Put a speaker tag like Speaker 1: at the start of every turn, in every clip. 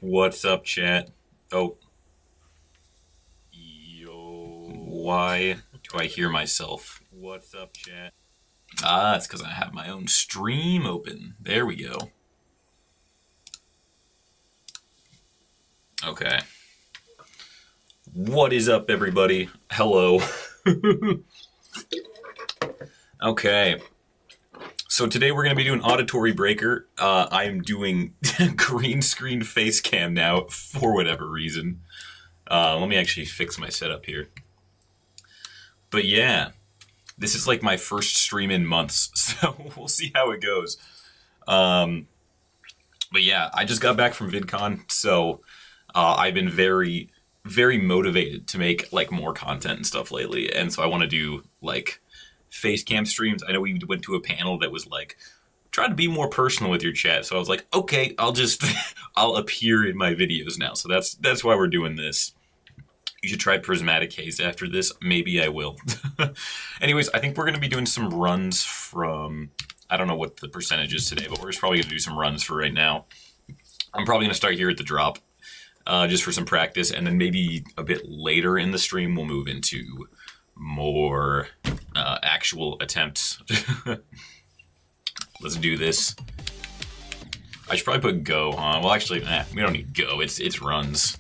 Speaker 1: What's up, chat? Oh. Yo. Why do I hear myself? What's up, chat? Ah, it's because I have my own stream open. There we go. Okay. What is up, everybody? Hello. Okay. So today we're going to be doing Auditory Breaker. I am doing green screen face cam now for whatever reason. Let me actually fix my setup here. But yeah, this is like my first stream in months, so we'll see how it goes. But yeah, I just got back from VidCon, so I've been very, very motivated to make like more content and stuff lately, and so I want to do like face cam streams. I know we went to a panel that was like, try to be more personal with your chat. So I was like, okay, I'll appear in my videos now. So that's why we're doing this. You should try prismatic haze after this. Maybe I will. Anyways, I think we're going to be doing some runs from, I don't know what the percentage is today, but we're just probably going to do some runs for right now. I'm probably going to start here at the drop, just for some practice. And then maybe a bit later in the stream, we'll move into more actual attempts. Let's do this. I should probably put go, huh? Well, actually, we don't need go. It's runs.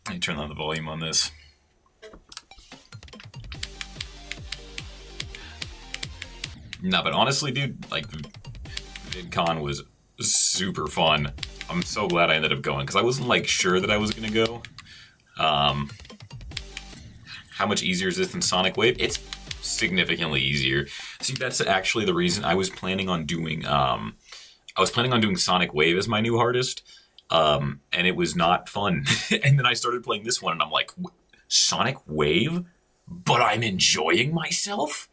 Speaker 1: Let me turn on the volume on this. No, but honestly, dude, like, VidCon was super fun. I'm so glad I ended up going, because I wasn't, like, sure that I was going to go. How much easier is this than Sonic Wave? It's significantly easier. See, that's actually the reason I was planning on doing, Sonic Wave as my new hardest, and it was not fun. And then I started playing this one, and I'm like, Sonic Wave? But I'm enjoying myself?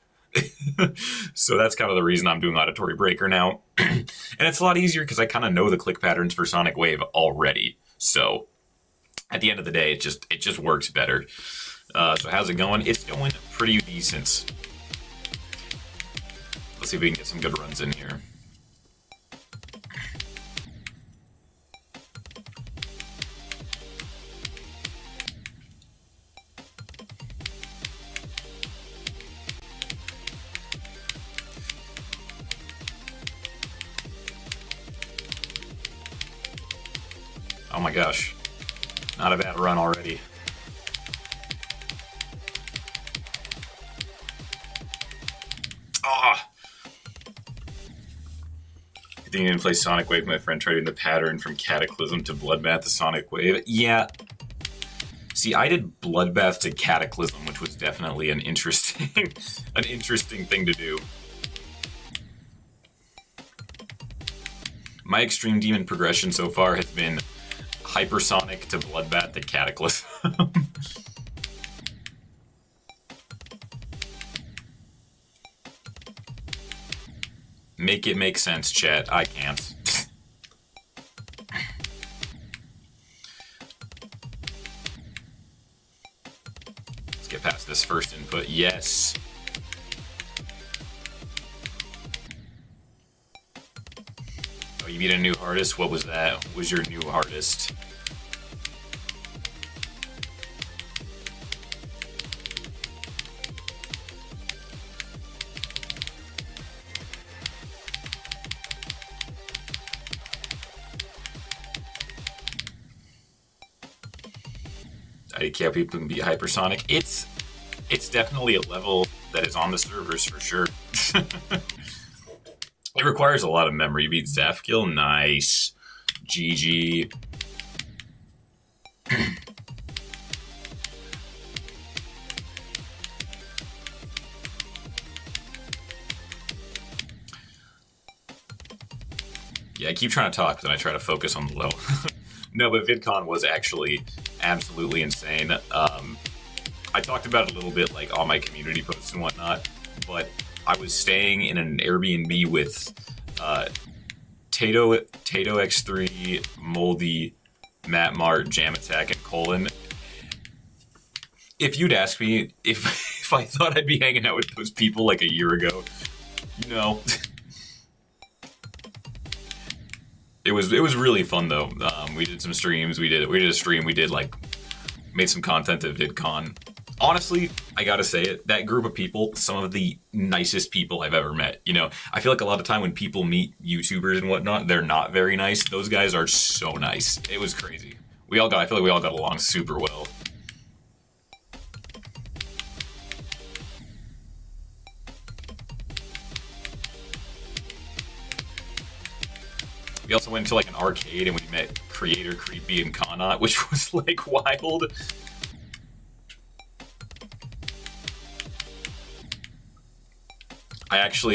Speaker 1: So that's kind of the reason I'm doing Auditory Breaker now. And it's a lot easier because I kind of know the click patterns for Sonic Wave already. So at the end of the day, it just works better. So how's it going? It's going pretty decent. Let's see if we can get some good runs in here. Oh my gosh. Not a bad run already. I think I didn't play Sonic Wave. My friend tried doing the pattern from Cataclysm to Bloodbath to Sonic Wave. Yeah. See, I did Bloodbath to Cataclysm, which was definitely an interesting thing to do. My Extreme Demon progression so far has been Hypersonic to Bloodbath to Cataclysm. Make it make sense, chat. I can't. Let's get past this first input. Yes. Oh, you beat a new hardest? What was that? What was your new hardest? I can't people can be hypersonic. It's definitely a level that is on the servers for sure. It requires a lot of memory. You beat Zafkill, nice. GG. Yeah, I keep trying to talk, but then I try to focus on the level. No, but VidCon was actually absolutely insane. I talked about it a little bit, like on my community posts and whatnot, but I was staying in an Airbnb with Tato X3, Moldy, Matt Mart, Jam Attack, and Colin. If you'd asked me if I thought I'd be hanging out with those people like a year ago, no. It was really fun though. We did some streams. We did a stream. We did like made some content at VidCon. Honestly, I gotta say it. That group of people, some of the nicest people I've ever met. You know, I feel like a lot of time when people meet YouTubers and whatnot, they're not very nice. Those guys are so nice. It was crazy. I feel like we all got along super well. We also went to like an arcade and we met Creator Creepy and Connaught, which was like wild.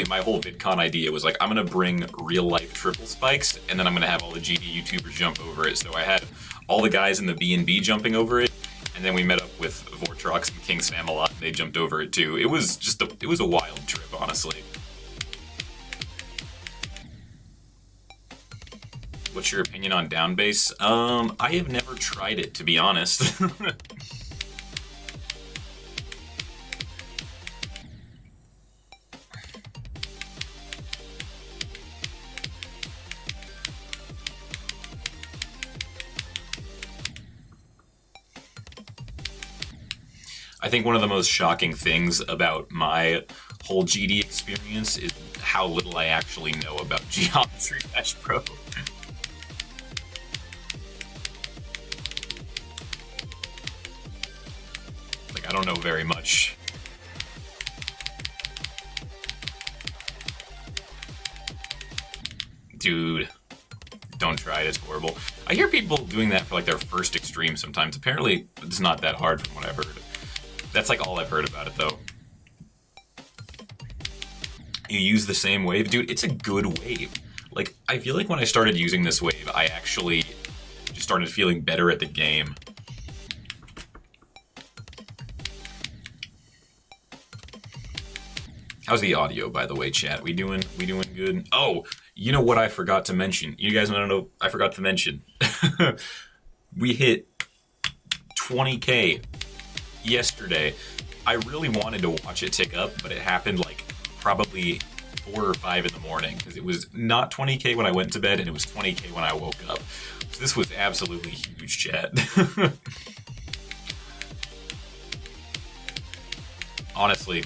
Speaker 1: My whole VidCon idea was like, I'm gonna bring real life triple spikes and then I'm gonna have all the GD YouTubers jump over it. So I had all the guys in the B&B jumping over it, and then we met up with Vortrox and King Sam a lot and they jumped over it too. It was a wild trip, honestly. What's your opinion on down bass? I have never tried it, to be honest. I think one of the most shocking things about my whole GD experience is how little I actually know about Geometry Dash Pro. Like, I don't know very much. Dude, don't try it, it's horrible. I hear people doing that for like their first extreme sometimes. Apparently, it's not that hard from what I've heard. That's like all I've heard about it though. You use the same wave? Dude, it's a good wave. Like, I feel like when I started using this wave, I actually just started feeling better at the game. How's the audio, by the way, chat? We doing good? Oh, you know what I forgot to mention? You guys want to know? I forgot to mention. We hit 20K yesterday. I really wanted to watch it tick up, but it happened like probably 4 or 5 in the morning because it was not 20K when I went to bed and it was 20K when I woke up. So this was absolutely huge, chat. Honestly,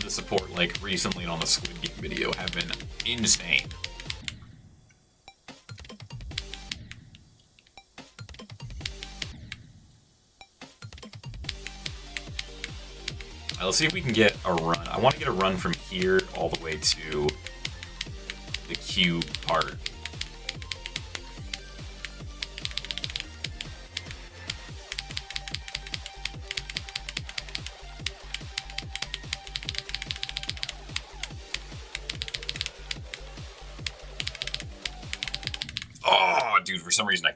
Speaker 1: the support like recently on the Squid Game video have been insane. Let's see if we can get a run. I want to get a run from here all the way to the Q part. Oh, dude, for some reason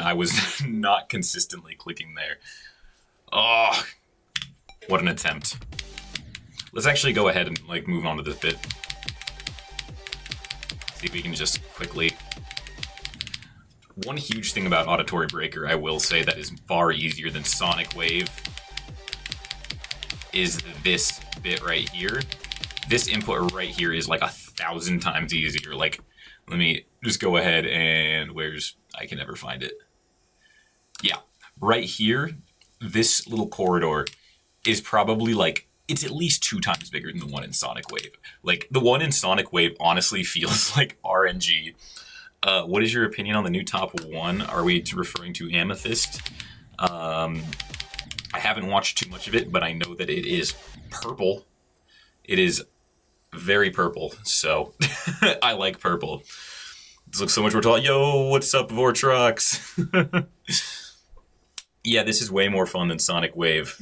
Speaker 1: I was not consistently clicking there. Oh, what an attempt. Let's actually go ahead and like move on to this bit. See if we can just quickly. One huge thing about Auditory Breaker, I will say, that is far easier than Sonic Wave is this bit right here. This input right here is like 1,000 times easier. Like, let me just go ahead and I can never find it. Yeah, right here. This little corridor is probably like, it's at least 2 times bigger than the one in Sonic Wave. Like, the one in Sonic Wave honestly feels like RNG. What is your opinion on the new top 1? Are we referring to Amethyst? I haven't watched too much of it, but I know that it is purple. It is very purple, so I like purple. This looks so much more tall. Yo, what's up, Vortrox? Yeah, this is way more fun than Sonic Wave.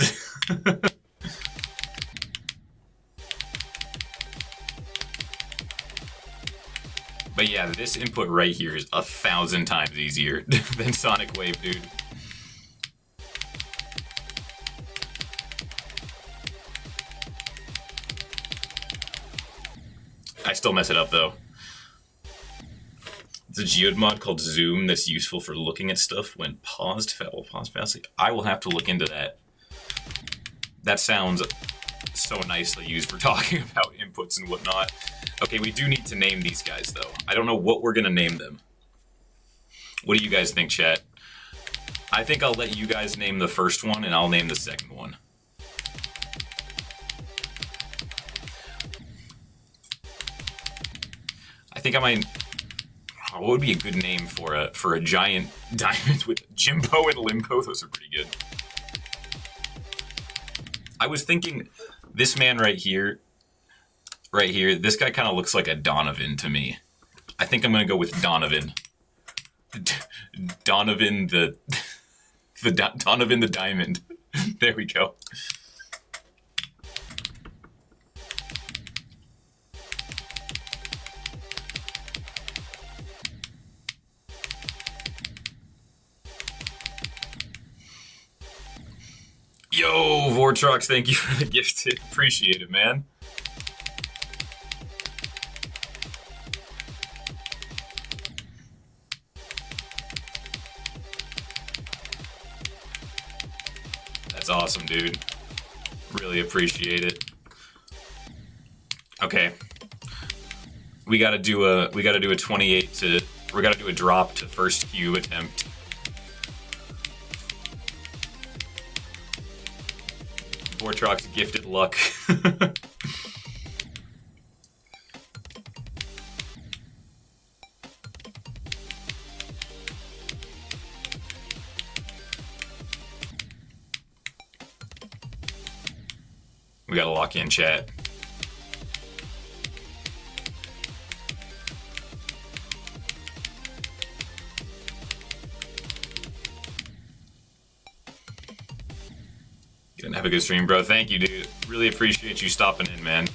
Speaker 1: But yeah, this input right here is 1,000 times easier than Sonic Wave, dude. I still mess it up though. It's a geode mod called Zoom that's useful for looking at stuff when paused fast. I will have to look into that. That sounds so nicely used for talking about inputs and whatnot. Okay, we do need to name these guys, though. I don't know what we're gonna name them. What do you guys think, chat? I think I'll let you guys name the first one, and I'll name the second one. I think I might... Oh, what would be a good name for a giant diamond with Jimbo and Limbo? Those are pretty good. I was thinking, this man right here, this guy kind of looks like a Donovan to me. I think I'm gonna go with Donovan. Donovan the Donovan the Diamond. There we go. Yo, Vortrox, thank you for the gift. Appreciate it, man. That's awesome, dude. Really appreciate it. Okay. We gotta do a 28 to, we gotta do a drop to first cube attempt. Vortrox gifted luck. We gotta lock in, chat. Have a good stream, bro. Thank you, dude. Really appreciate you stopping in, man.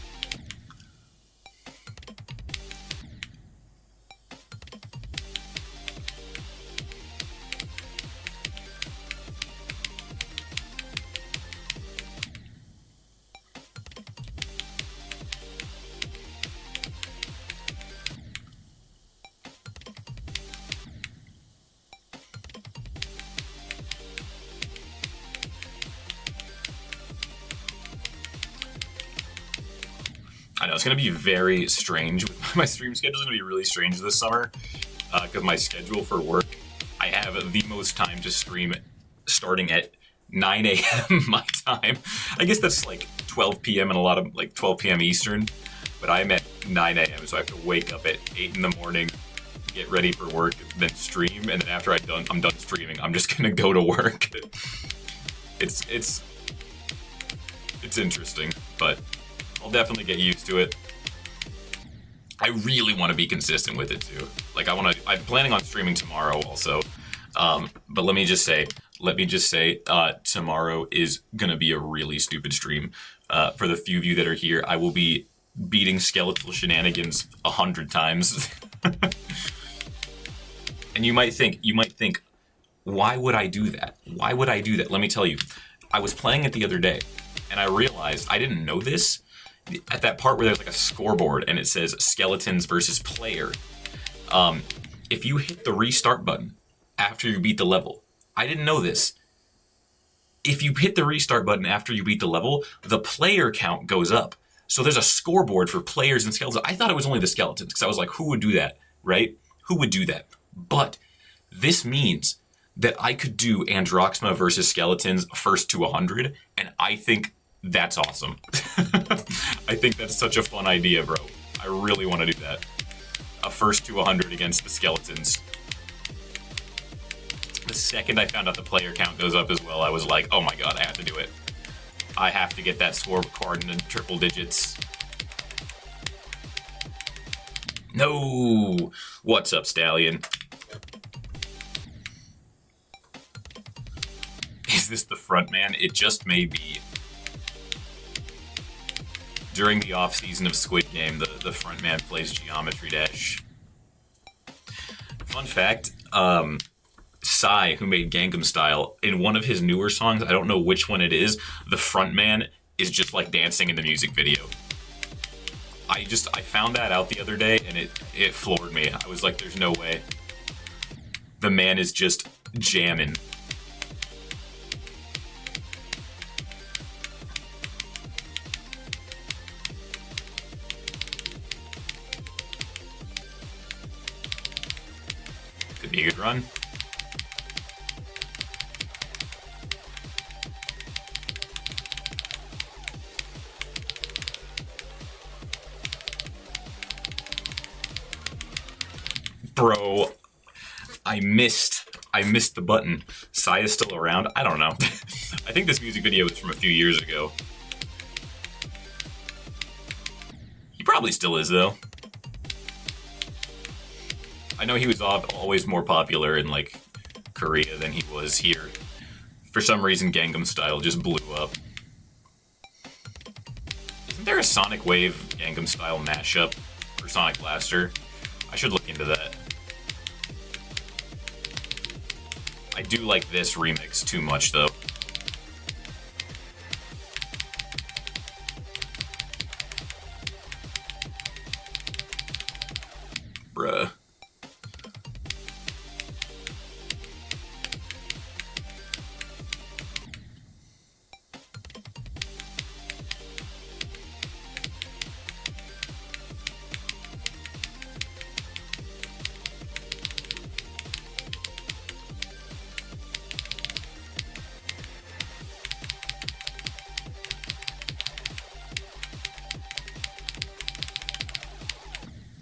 Speaker 1: I know, it's going to be very strange. My stream schedule is going to be really strange this summer because my schedule for work, I have the most time to stream starting at 9 a.m. my time. I guess that's like 12 p.m. and a lot of like 12 p.m. Eastern, but I'm at 9 a.m. so I have to wake up at 8 in the morning, get ready for work, then stream, and then after I'm done streaming, I'm just going to go to work. It's interesting, but I'll definitely get used to it. I really want to be consistent with it too. Like I'm planning on streaming tomorrow also. But let me just say, tomorrow is gonna be a really stupid stream. For the few of you that are here, I will be beating skeletal shenanigans 100 times. And you might think, why would I do that? Why would I do that? Let me tell you. I was playing it the other day, and I realized I didn't know this. At that part where there's like a scoreboard and it says skeletons versus player, if you hit the restart button after you beat the level, I didn't know this. If you hit the restart button after you beat the level, the player count goes up. So there's a scoreboard for players and skeletons. I thought it was only the skeletons because I was like, who would do that, right? Who would do that? But this means that I could do Androxma versus skeletons first to 100, and I think that's awesome. I think that's such a fun idea, bro. I really want to do that. A first to 100 against the skeletons. The second I found out the player count goes up as well, I was like, oh my god, I have to do it. I have to get that scorecard in the triple digits. No! What's up, Stallion? Is this the front man? It just may be. During the off-season of Squid Game, the front man plays Geometry Dash. Fun fact, Psy, who made Gangnam Style, in one of his newer songs, I don't know which one it is, the front man is just like dancing in the music video. I found that out the other day, and it floored me. I was like, there's no way. The man is just jamming. Might be a good run. Bro, I missed the button. Sai is still around? I don't know. I think this music video was from a few years ago. He probably still is, though. I know he was always more popular in, like, Korea than he was here. For some reason, Gangnam Style just blew up. Isn't there a Sonic Wave Gangnam Style mashup for Sonic Blaster? I should look into that. I do like this remix too much, though. Bruh.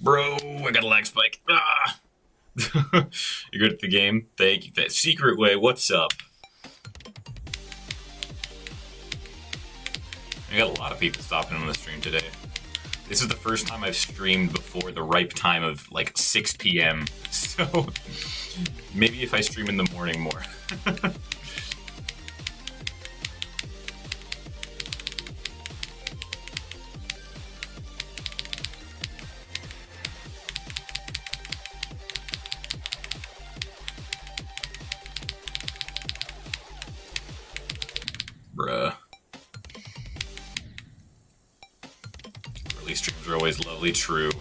Speaker 1: Bro, I got a lag spike. Ah! You're good at the game? Thank you. That Secret Way, what's up? I got a lot of people stopping on the stream today. This is the first time I've streamed before the ripe time of like 6 p.m. So maybe if I stream in the morning more. Bruh. Early streams are always lovely, true.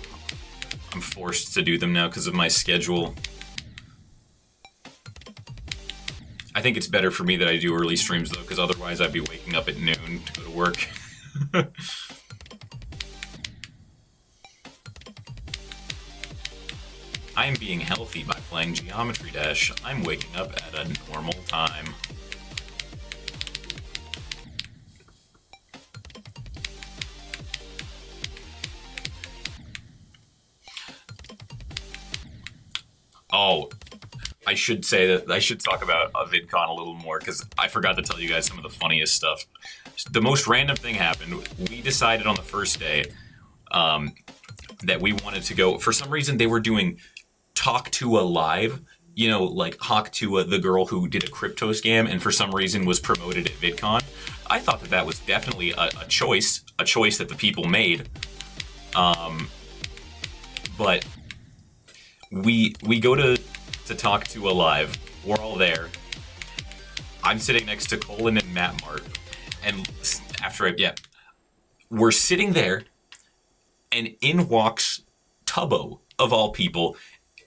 Speaker 1: I'm forced to do them now because of my schedule. I think it's better for me that I do early streams though, because otherwise I'd be waking up at noon to go to work. I'm being healthy by playing Geometry Dash. I'm waking up at a normal time. Oh, I should say that I should talk about VidCon a little more because I forgot to tell you guys some of the funniest stuff. The most random thing happened. We decided on the first day that we wanted to go. For some reason, they were doing Talk to a Live. You know, like Hawk to the girl who did a crypto scam and for some reason was promoted at VidCon. I thought that was definitely a choice that the people made. But we go to Talk to a Live. We're all there. I'm sitting next to Colin and Matt Mart. And we're sitting there and in walks Tubbo, of all people,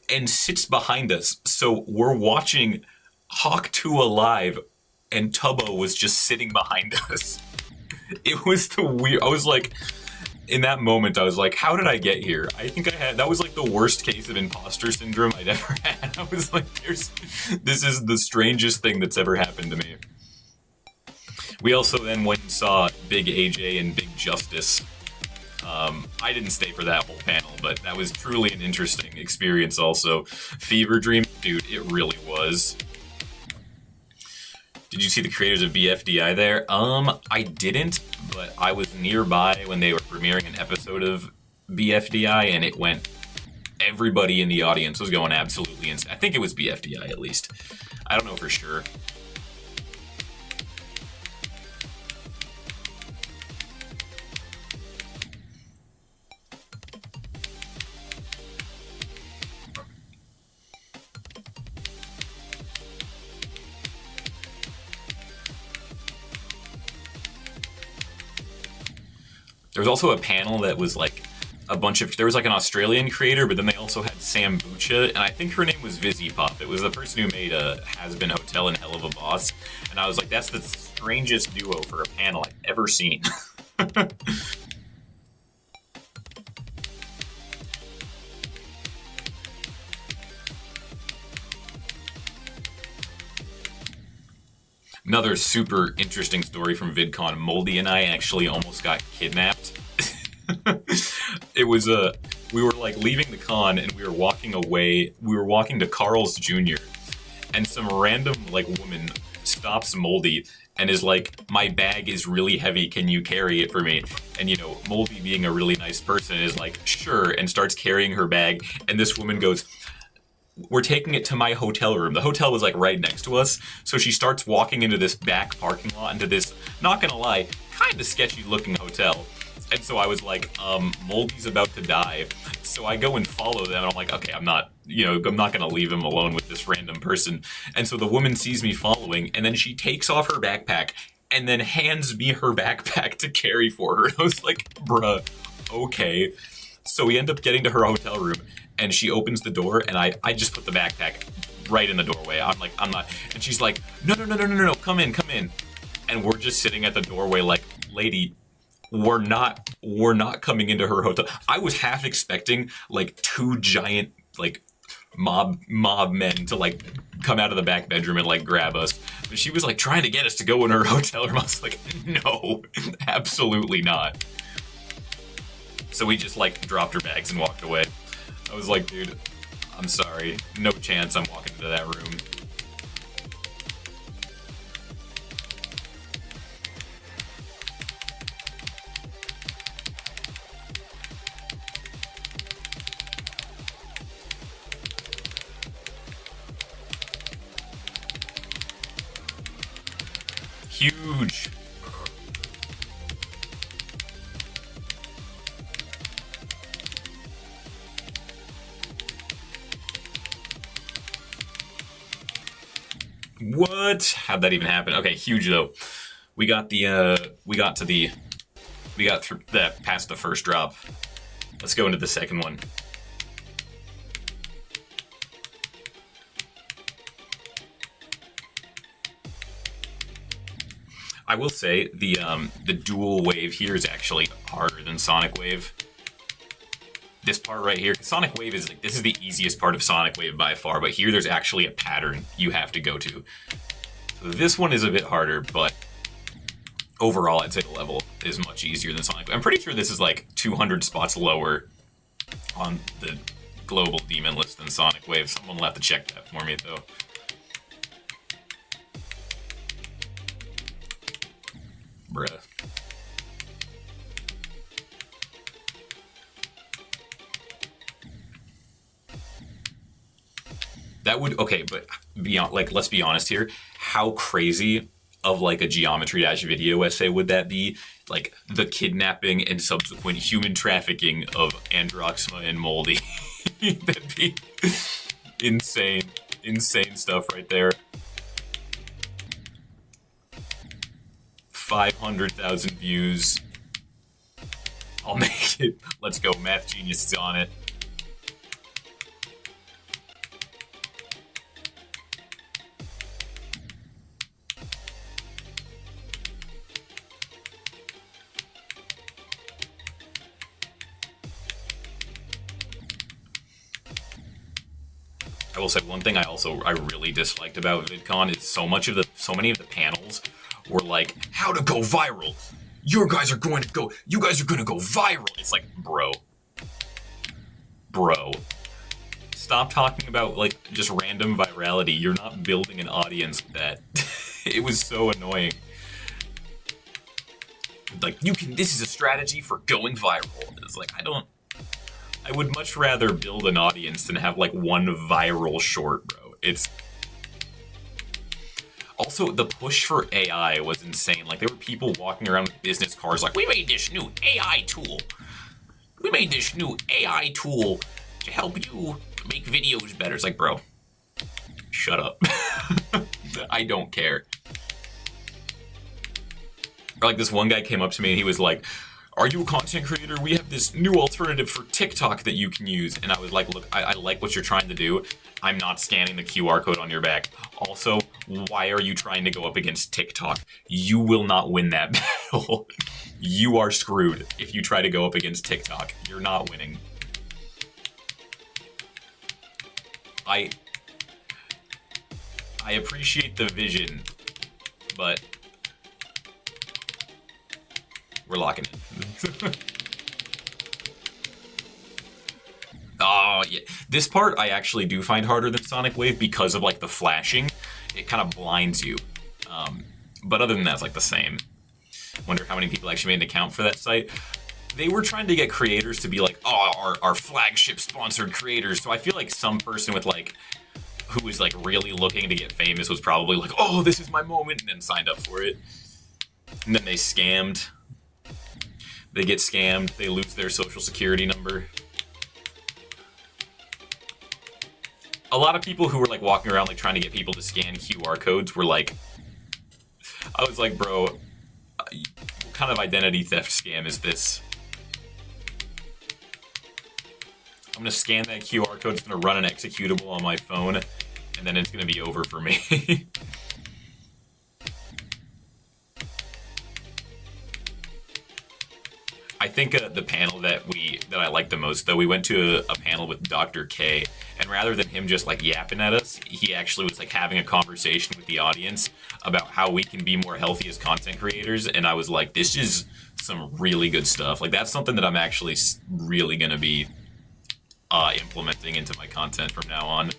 Speaker 1: and sits behind us. So we're watching Hawk to a Live and Tubbo was just sitting behind us. It was the weird. I was like, in that moment, I was like, how did I get here? I think that was like the worst case of imposter syndrome I'd ever had. I was like, this is the strangest thing that's ever happened to me. We also then went and saw Big AJ and Big Justice. I didn't stay for that whole panel, but that was truly an interesting experience also. Fever Dream, dude, it really was. Did you see the creators of BFDI there? I didn't, but I was nearby when they were premiering an episode of BFDI, and it went. Everybody in the audience was going absolutely insane. I think it was BFDI at least. I don't know for sure. There was also a panel that was like there was like an Australian creator, but then they also had Sam Bucha, and I think her name was Vizzy Pop. It was the person who made Has Been Hotel and Hell of a Boss, and I was like, that's the strangest duo for a panel I've ever seen. Another super interesting story from VidCon. Moldy and I actually almost got kidnapped. It was we were like leaving the con and we were walking away. We were walking to Carl's Jr. and some random like woman stops Moldy and is like, "My bag is really heavy. Can you carry it for me?" And you know, Moldy, being a really nice person, is like, "Sure," and starts carrying her bag. And this woman goes, "We're taking it to my hotel room." The hotel was like right next to us, so she starts walking into this back parking lot, into this, not gonna lie, kind of sketchy looking hotel. And so I was like, Moldy's about to die. So I go and follow them, and I'm like, okay, I'm not gonna leave him alone with this random person. And so the woman sees me following, and then she takes off her backpack and then hands me her backpack to carry for her. I was like, bruh, okay. So we end up getting to her hotel room, and she opens the door, and I just put the backpack right in the doorway. I'm like, I'm not. And she's like, no, come in. And we're just sitting at the doorway like, lady, we're not coming into her hotel. I was half expecting like two giant like mob men to like come out of the back bedroom and like grab us. But she was like trying to get us to go in her hotel room. I was like, no, absolutely not. So we just like dropped her bags and walked away. I was like, dude, I'm sorry. No chance I'm walking into that room. Huge. What? How'd that even happen? Okay, huge though. We got past the first drop. Let's go into the second one. I will say the dual wave here is actually harder than Sonic Wave. This part right here, Sonic Wave is like, this is the easiest part of Sonic Wave by far, but here there's actually a pattern you have to go to. So this one is a bit harder, but overall I'd say the level is much easier than Sonic Wave. I'm pretty sure this is like 200 spots lower on the global demon list than Sonic Wave. Someone will have to check that for me though. Bruh. That would, okay, but let's be honest here. How crazy of like a Geometry Dash video essay would that be? Like the kidnapping and subsequent human trafficking of Androxma and Moldy. That'd be insane stuff right there. 500,000 views. I'll make it. Let's go. Math Genius is on it. I will say one thing I really disliked about VidCon is so many of the panels were like, how to go viral. You guys are going to go viral. It's like, bro. Stop talking about like just random virality. You're not building an audience with that. It was so annoying. Like, this is a strategy for going viral. It's like, I would much rather build an audience than have like one viral short, bro. It's also the push for AI was insane. Like there were people walking around with business cards like, we made this new AI tool. We made this new AI tool to help you make videos better. It's like, bro, shut up. I don't care. Or like this one guy came up to me and he was like, are you a content creator? We have this new alternative for TikTok that you can use. And I was like, look, I like what you're trying to do. I'm not scanning the QR code on your back. Also, why are you trying to go up against TikTok? You will not win that battle. You are screwed if you try to go up against TikTok. You're not winning. I appreciate the vision, but we're locking in. Oh, yeah. This part I actually do find harder than Sonic Wave because of, like, the flashing. It kind of blinds you. But other than that, it's, like, the same. Wonder how many people actually made an account for that site. They were trying to get creators to be like, oh, our flagship sponsored creators. So I feel like some person with, like, who was, like, really looking to get famous was probably like, oh, this is my moment, and then signed up for it. And then they scammed. They get scammed. They lose their social security number. A lot of people who were, like, walking around, like, trying to get people to scan QR codes were like, I was like, bro, what kind of identity theft scam is this? I'm gonna scan that QR code, it's gonna run an executable on my phone, and then it's gonna be over for me. I think the panel that I liked the most, though, we went to a panel with Dr. K, and rather than him just, like, yapping at us, he actually was, like, having a conversation with the audience about how we can be more healthy as content creators, and I was like, this is some really good stuff. Like, that's something that I'm actually really gonna be implementing into my content from now on.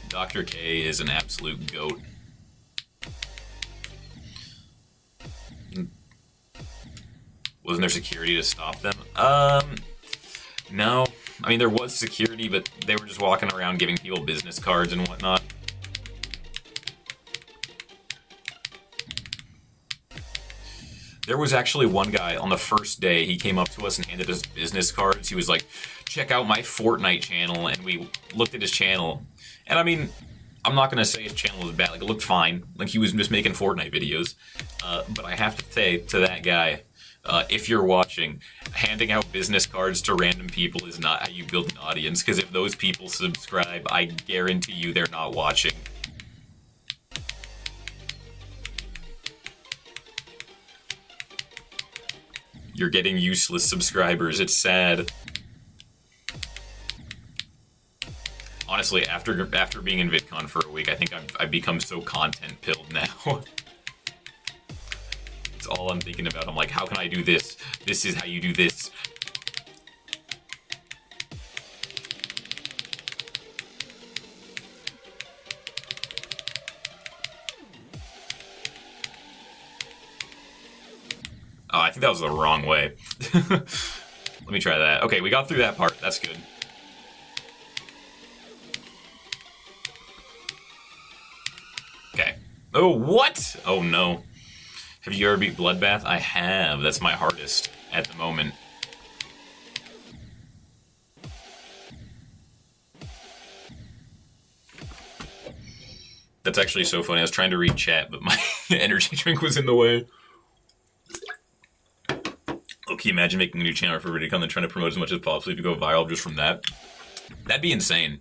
Speaker 1: Dr. K is an absolute goat. Wasn't there security to stop them? No. I mean, there was security, but they were just walking around giving people business cards and whatnot. There was actually one guy on the first day, he came up to us and handed us business cards. He was like, check out my Fortnite channel, and we looked at his channel. And I mean, I'm not gonna say his channel was bad, like, it looked fine. Like, he was just making Fortnite videos. But I have to say to that guy, if you're watching, handing out business cards to random people is not how you build an audience, because if those people subscribe, I guarantee you they're not watching. You're getting useless subscribers, it's sad. Honestly, after being in VidCon for a week, I think I've become so content-pilled now. It's all I'm thinking about. I'm like, how can I do this? This is how you do this. Oh, I think that was the wrong way. Let me try that. Okay, we got through that part. That's good. Okay. Oh, what? Oh, no. Have you ever beat Bloodbath? I have. That's my hardest at the moment. That's actually so funny. I was trying to read chat, but my energy drink was in the way. Oh, can you imagine making a new channel for VidCon and trying to promote as much as possible to go viral just from that? That'd be insane.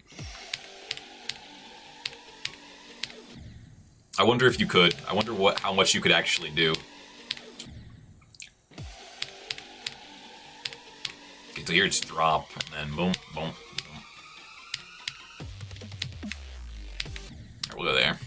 Speaker 1: I wonder if you could. I wonder how much you could actually do. Okay, so here it's drop, and then boom, boom, boom. Alright, we'll go there.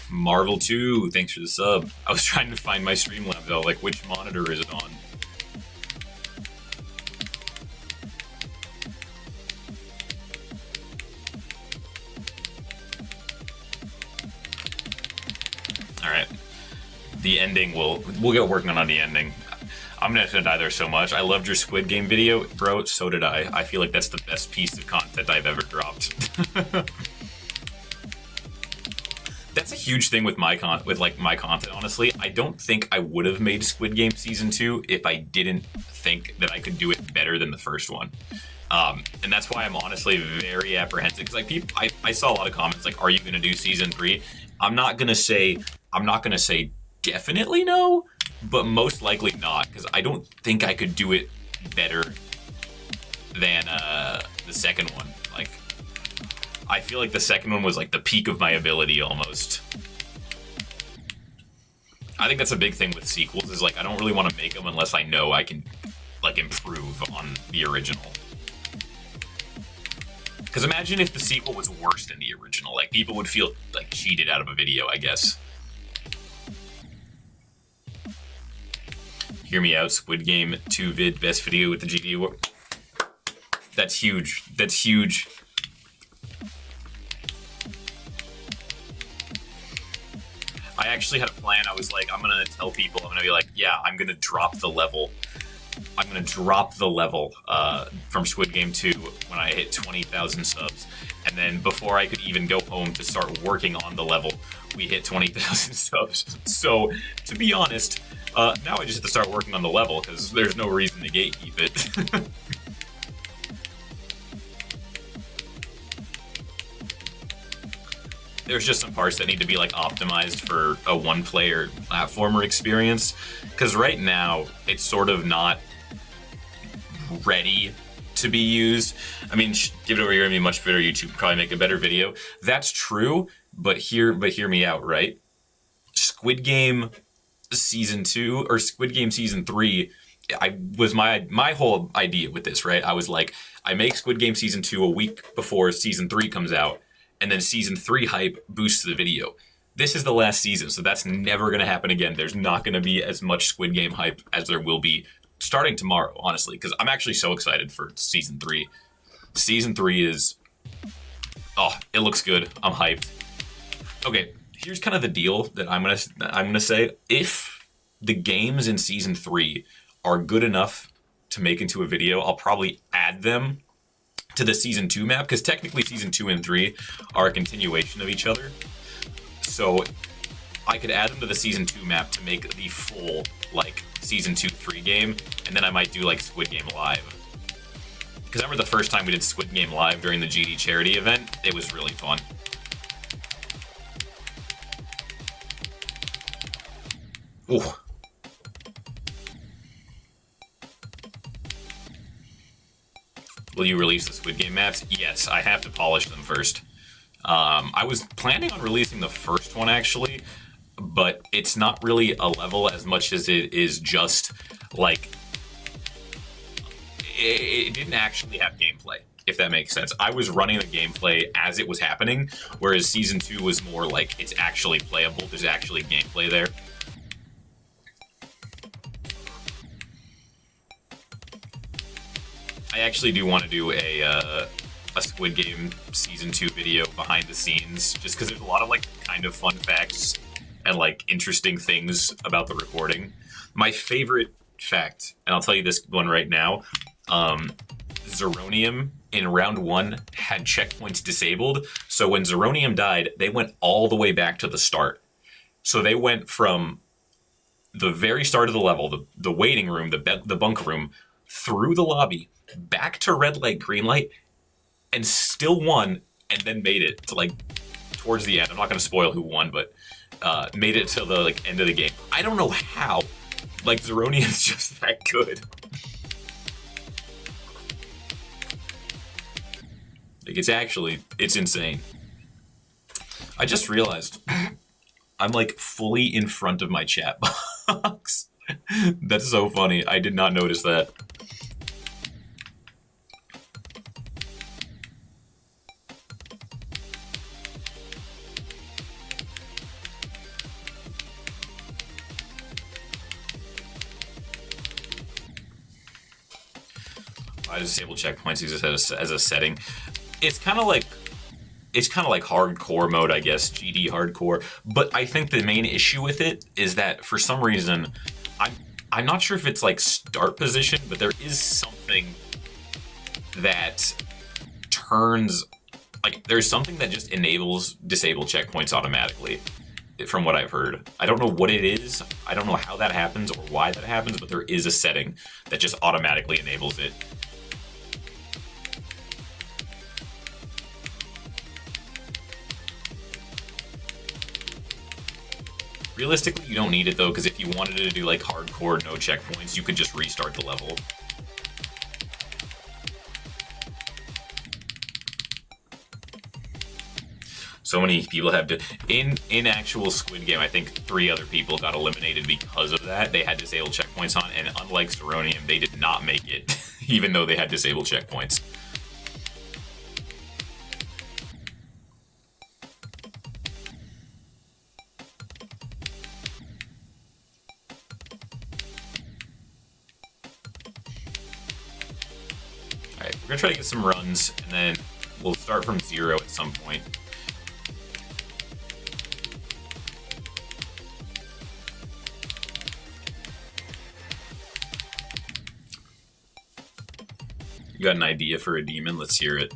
Speaker 1: Marvel 2, thanks for the sub. I was trying to find my Streamlabs though, like which monitor is it on? Alright. The ending, we'll get working on the ending. I'm not gonna die there so much. I loved your Squid Game video, bro, so did I. I feel like that's the best piece of content I've ever dropped. That's a huge thing with my content, honestly. I don't think I would have made Squid Game Season 2 if I didn't think that I could do it better than the first one. And that's why I'm honestly very apprehensive, because like I saw a lot of comments like, are you gonna do Season 3? I'm not gonna say definitely no, but most likely not, because I don't think I could do it better than the second one. Like, I feel like the second one was like the peak of my ability almost. I think that's a big thing with sequels, is like I don't really want to make them unless I know I can like improve on the original. Because imagine if the sequel was worse than the original, like people would feel like cheated out of a video, I guess. Hear me out, Squid Game 2 vid, best video with the GD award. That's huge. That's huge. I actually had a plan. I was like, I'm gonna tell people, I'm gonna be like, yeah, I'm gonna drop the level. I'm gonna drop the level from Squid Game 2 when I hit 20,000 subs. And then before I could even go home to start working on the level, we hit 20,000 subs. So, to be honest, now I just have to start working on the level, because there's no reason to gatekeep it. There's just some parts that need to be like optimized for a one-player platformer experience, because right now it's sort of not ready to be used. I mean, give it over here and be much better. YouTube probably make a better video. That's true, but hear me out, right? Squid Game Season 2 or Squid Game Season 3, I was my whole idea with this, right? I was like, I make Squid Game Season 2 a week before Season 3 comes out, and then Season 3 hype boosts the video. This is the last season, so that's never going to happen again. There's not going to be as much Squid Game hype as there will be starting tomorrow, honestly, because I'm actually so excited for Season 3. Season 3 is... oh, it looks good. I'm hyped. Okay, here's kind of the deal that I'm gonna say. If the games in Season 3 are good enough to make into a video, I'll probably add them to the Season 2 map, because technically Season 2 and 3 are a continuation of each other. So I could add them to the Season 2 map to make the full, like, Season 2-3 game, and then I might do, like, Squid Game Live. Because I remember the first time we did Squid Game Live during the GD charity event, it was really fun. Ooh. Will you release the Squid Game maps? Yes, I have to polish them first. I was planning on releasing the first one, actually, but it's not really a level as much as it is just, like, it didn't actually have gameplay, if that makes sense. I was running the gameplay as it was happening, whereas Season 2 was more like, it's actually playable, there's actually gameplay there. I actually do want to do a Squid Game Season 2 video behind the scenes, just because there's a lot of, like, kind of fun facts and, like, interesting things about the recording. My favorite fact, and I'll tell you this one right now, Zeronium in round 1 had checkpoints disabled, so when Zeronium died, they went all the way back to the start. So they went from the very start of the level, the waiting room, the bunk room, through the lobby, back to red light, green light, and still won, and then made it to, like, towards the end. I'm not going to spoil who won, but made it to the, like, end of the game. I don't know how. Like, Zeronium's just that good. Like, it's insane. I just realized I'm, like, fully in front of my chat box. That's so funny. I did not notice that. I disable checkpoints as a setting. It's kind of like hardcore mode, I guess, GD hardcore. But I think the main issue with it is that for some reason, I'm not sure if it's like start position, but there is something that turns, like, there's something that just enables disable checkpoints automatically, from what I've heard. I don't know what it is. I don't know how that happens or why that happens, but there is a setting that just automatically enables it. Realistically, you don't need it, though, because if you wanted to do, like, hardcore, no checkpoints, you could just restart the level. So many people have to in actual Squid Game. I think 3 other people got eliminated because of that. They had disabled checkpoints on, and unlike Seronium, they did not make it, even though they had disabled checkpoints. All right, we're gonna try to get some runs, and then we'll start from 0 at some point. You got an idea for a demon? Let's hear it.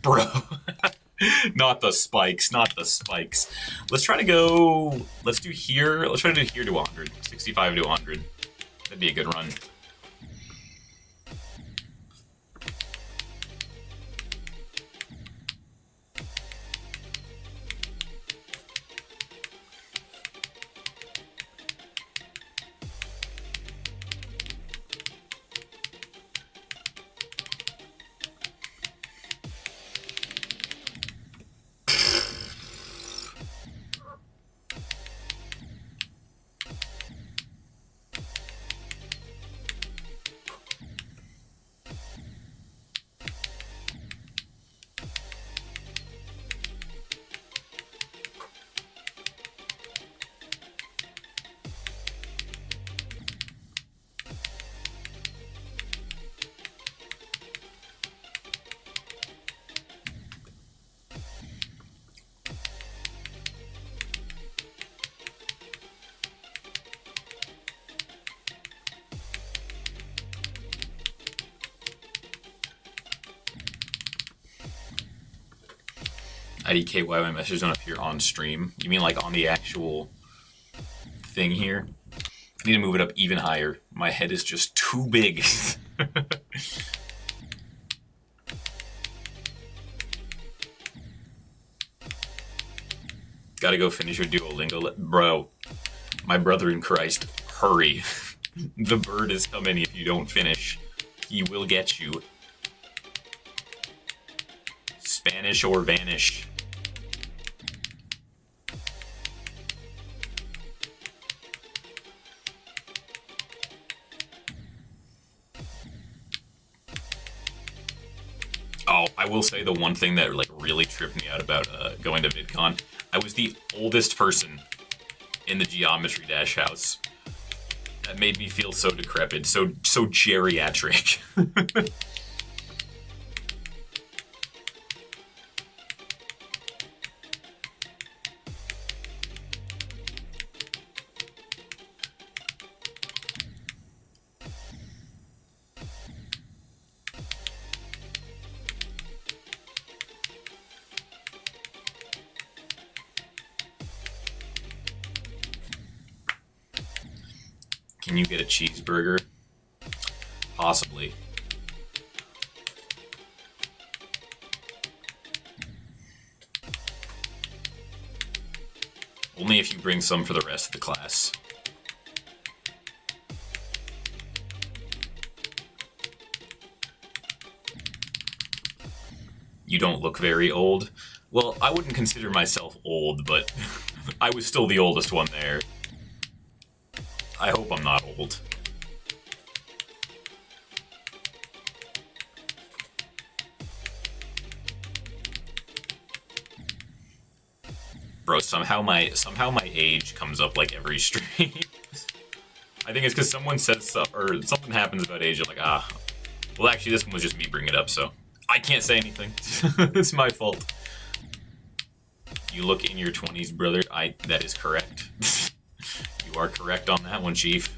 Speaker 1: Bro, not the spikes, not the spikes. Let's try to go, let's do here, let's try to do here to 100, 65 to 100. That'd be a good run. IDK, why my message don't appear on stream? You mean like on the actual thing here? I need to move it up even higher. My head is just too big. Gotta go finish your Duolingo. Bro, my brother in Christ, hurry. The bird is coming if you don't finish. He will get you. Spanish or vanish. Oh, I will say the one thing that like really tripped me out about going to VidCon, I was the oldest person in the Geometry Dash house. That made me feel so decrepit, so geriatric. Can you get a cheeseburger? Possibly. Only if you bring some for the rest of the class. You don't look very old. Well, I wouldn't consider myself old, but I was still the oldest one there. I hope I'm not old. Bro, somehow my age comes up like every stream. I think it's because someone says or something happens about age. I'm like, ah. Well, actually, this one was just me bringing it up, so I can't say anything. It's my fault. You look in your 20s, brother. That is correct. You are correct on that one, Chief.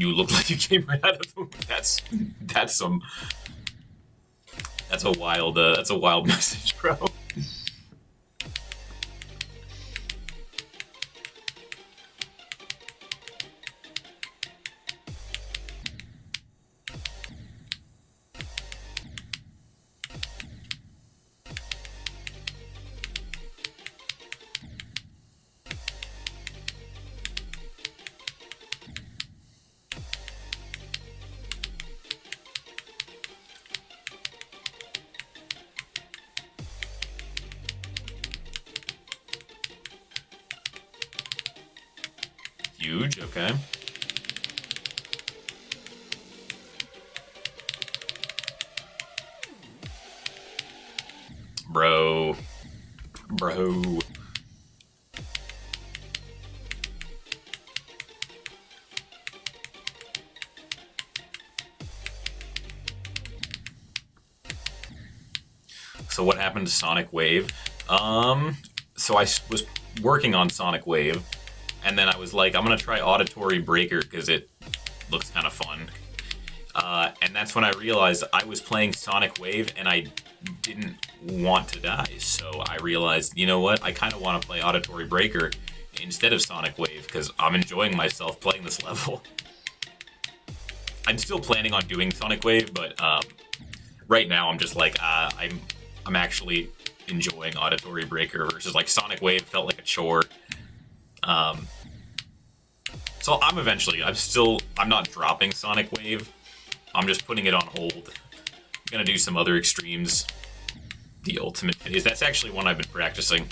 Speaker 1: You look like you came right out of the... That's a wild message, bro. Huge, okay. Bro. So what happened to Sonic Wave? So I was working on Sonic Wave, and then I was like, I'm gonna try Auditory Breaker because it looks kind of fun. And that's when I realized I was playing Sonic Wave and I didn't want to die. So I realized, you know what? I kind of want to play Auditory Breaker instead of Sonic Wave because I'm enjoying myself playing this level. I'm still planning on doing Sonic Wave, but right now I'm just like, I'm actually enjoying Auditory Breaker versus like Sonic Wave felt like a chore. So I'm not dropping Sonic Wave. I'm just putting it on hold. I'm gonna do some other extremes. The ultimate phase. That's actually one I've been practicing.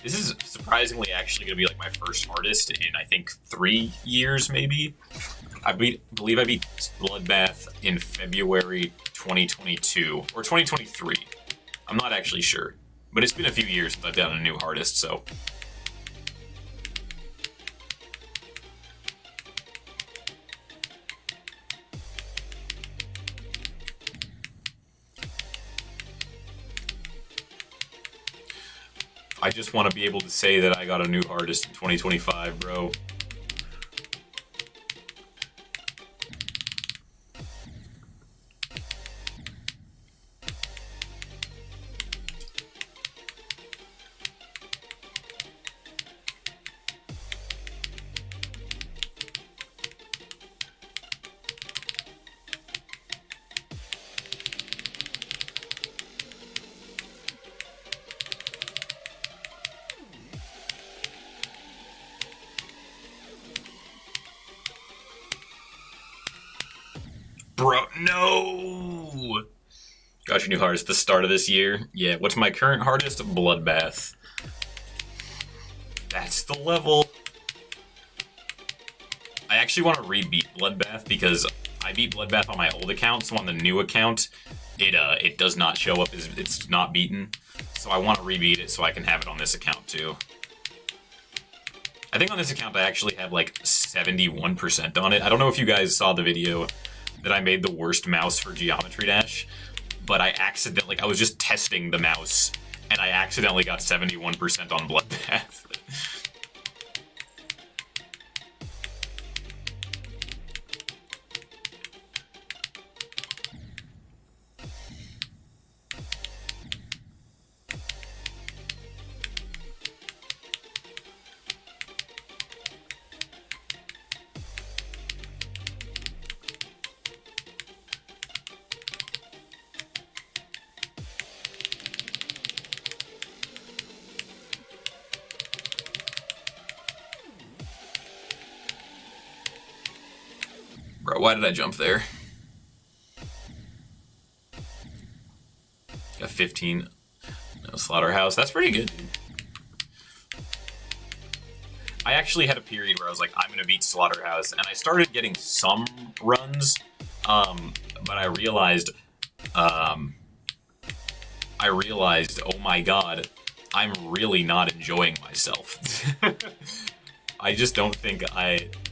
Speaker 1: This is surprisingly actually gonna be like my first hardest in I think 3 years maybe. I believe I beat Bloodbath in February 2022 or 2023. I'm not actually sure, but it's been a few years since I've done a new hardest, so. I just want to be able to say that I got a new hardest in 2025, bro. Bro, no! Got your new hardest at the start of this year. Yeah, what's my current hardest? Bloodbath. That's the level. I actually want to re-beat Bloodbath because I beat Bloodbath on my old account, so on the new account, it does not show up as it's not beaten. So I want to re-beat it so I can have it on this account too. I think on this account I actually have like 71% on it. I don't know if you guys saw the video that I made the worst mouse for Geometry Dash, but I was just testing the mouse, and I accidentally got 71% on Bloodbath. Bro, why did I jump there? Got 15. No, Slaughterhouse. That's pretty good, dude. I actually had a period where I was like, I'm gonna beat Slaughterhouse, and I started getting some runs, but I realized, oh my god, I'm really not enjoying myself. I just don't think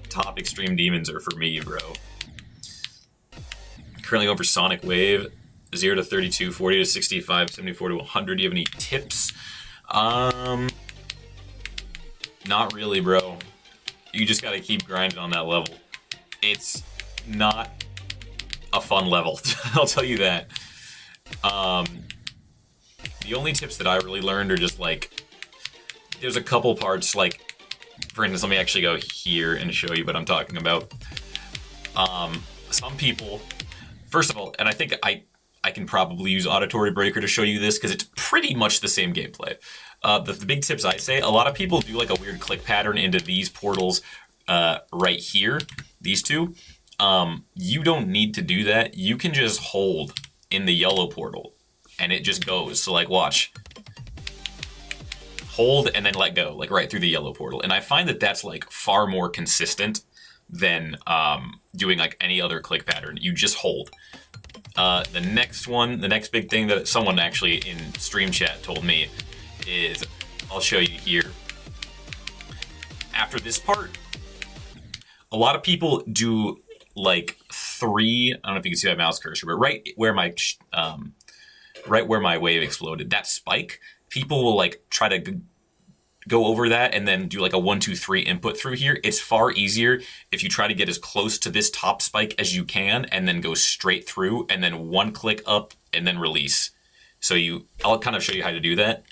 Speaker 1: top Extreme Demons are for me, bro. Currently going for Sonic Wave, 0 to 32, 40 to 65, 74 to 100. Do you have any tips? Not really, bro. You just gotta keep grinding on that level. It's not a fun level, I'll tell you that. The only tips that I really learned are just like, there's a couple parts, like, for instance, let me actually go here and show you what I'm talking about. Some people, first of all, and I think I can probably use Auditory Breaker to show you this because it's pretty much the same gameplay. The big tips I say, a lot of people do like a weird click pattern into these portals right here, these two. You don't need to do that. You can just hold in the yellow portal and it just goes. So like, watch. Hold and then let go, like right through the yellow portal. And I find that that's like far more consistent than doing like any other click pattern. You just hold. The next one, the next big thing that someone actually in stream chat told me is, I'll show you here. After this part, a lot of people do like three, I don't know if you can see my mouse cursor, but right where my wave exploded, that spike, people will like try to go over that and then do like a 1, 2, 3 input through here. It's far easier if you try to get as close to this top spike as you can and then go straight through and then one click up and then release. So I'll kind of show you how to do that.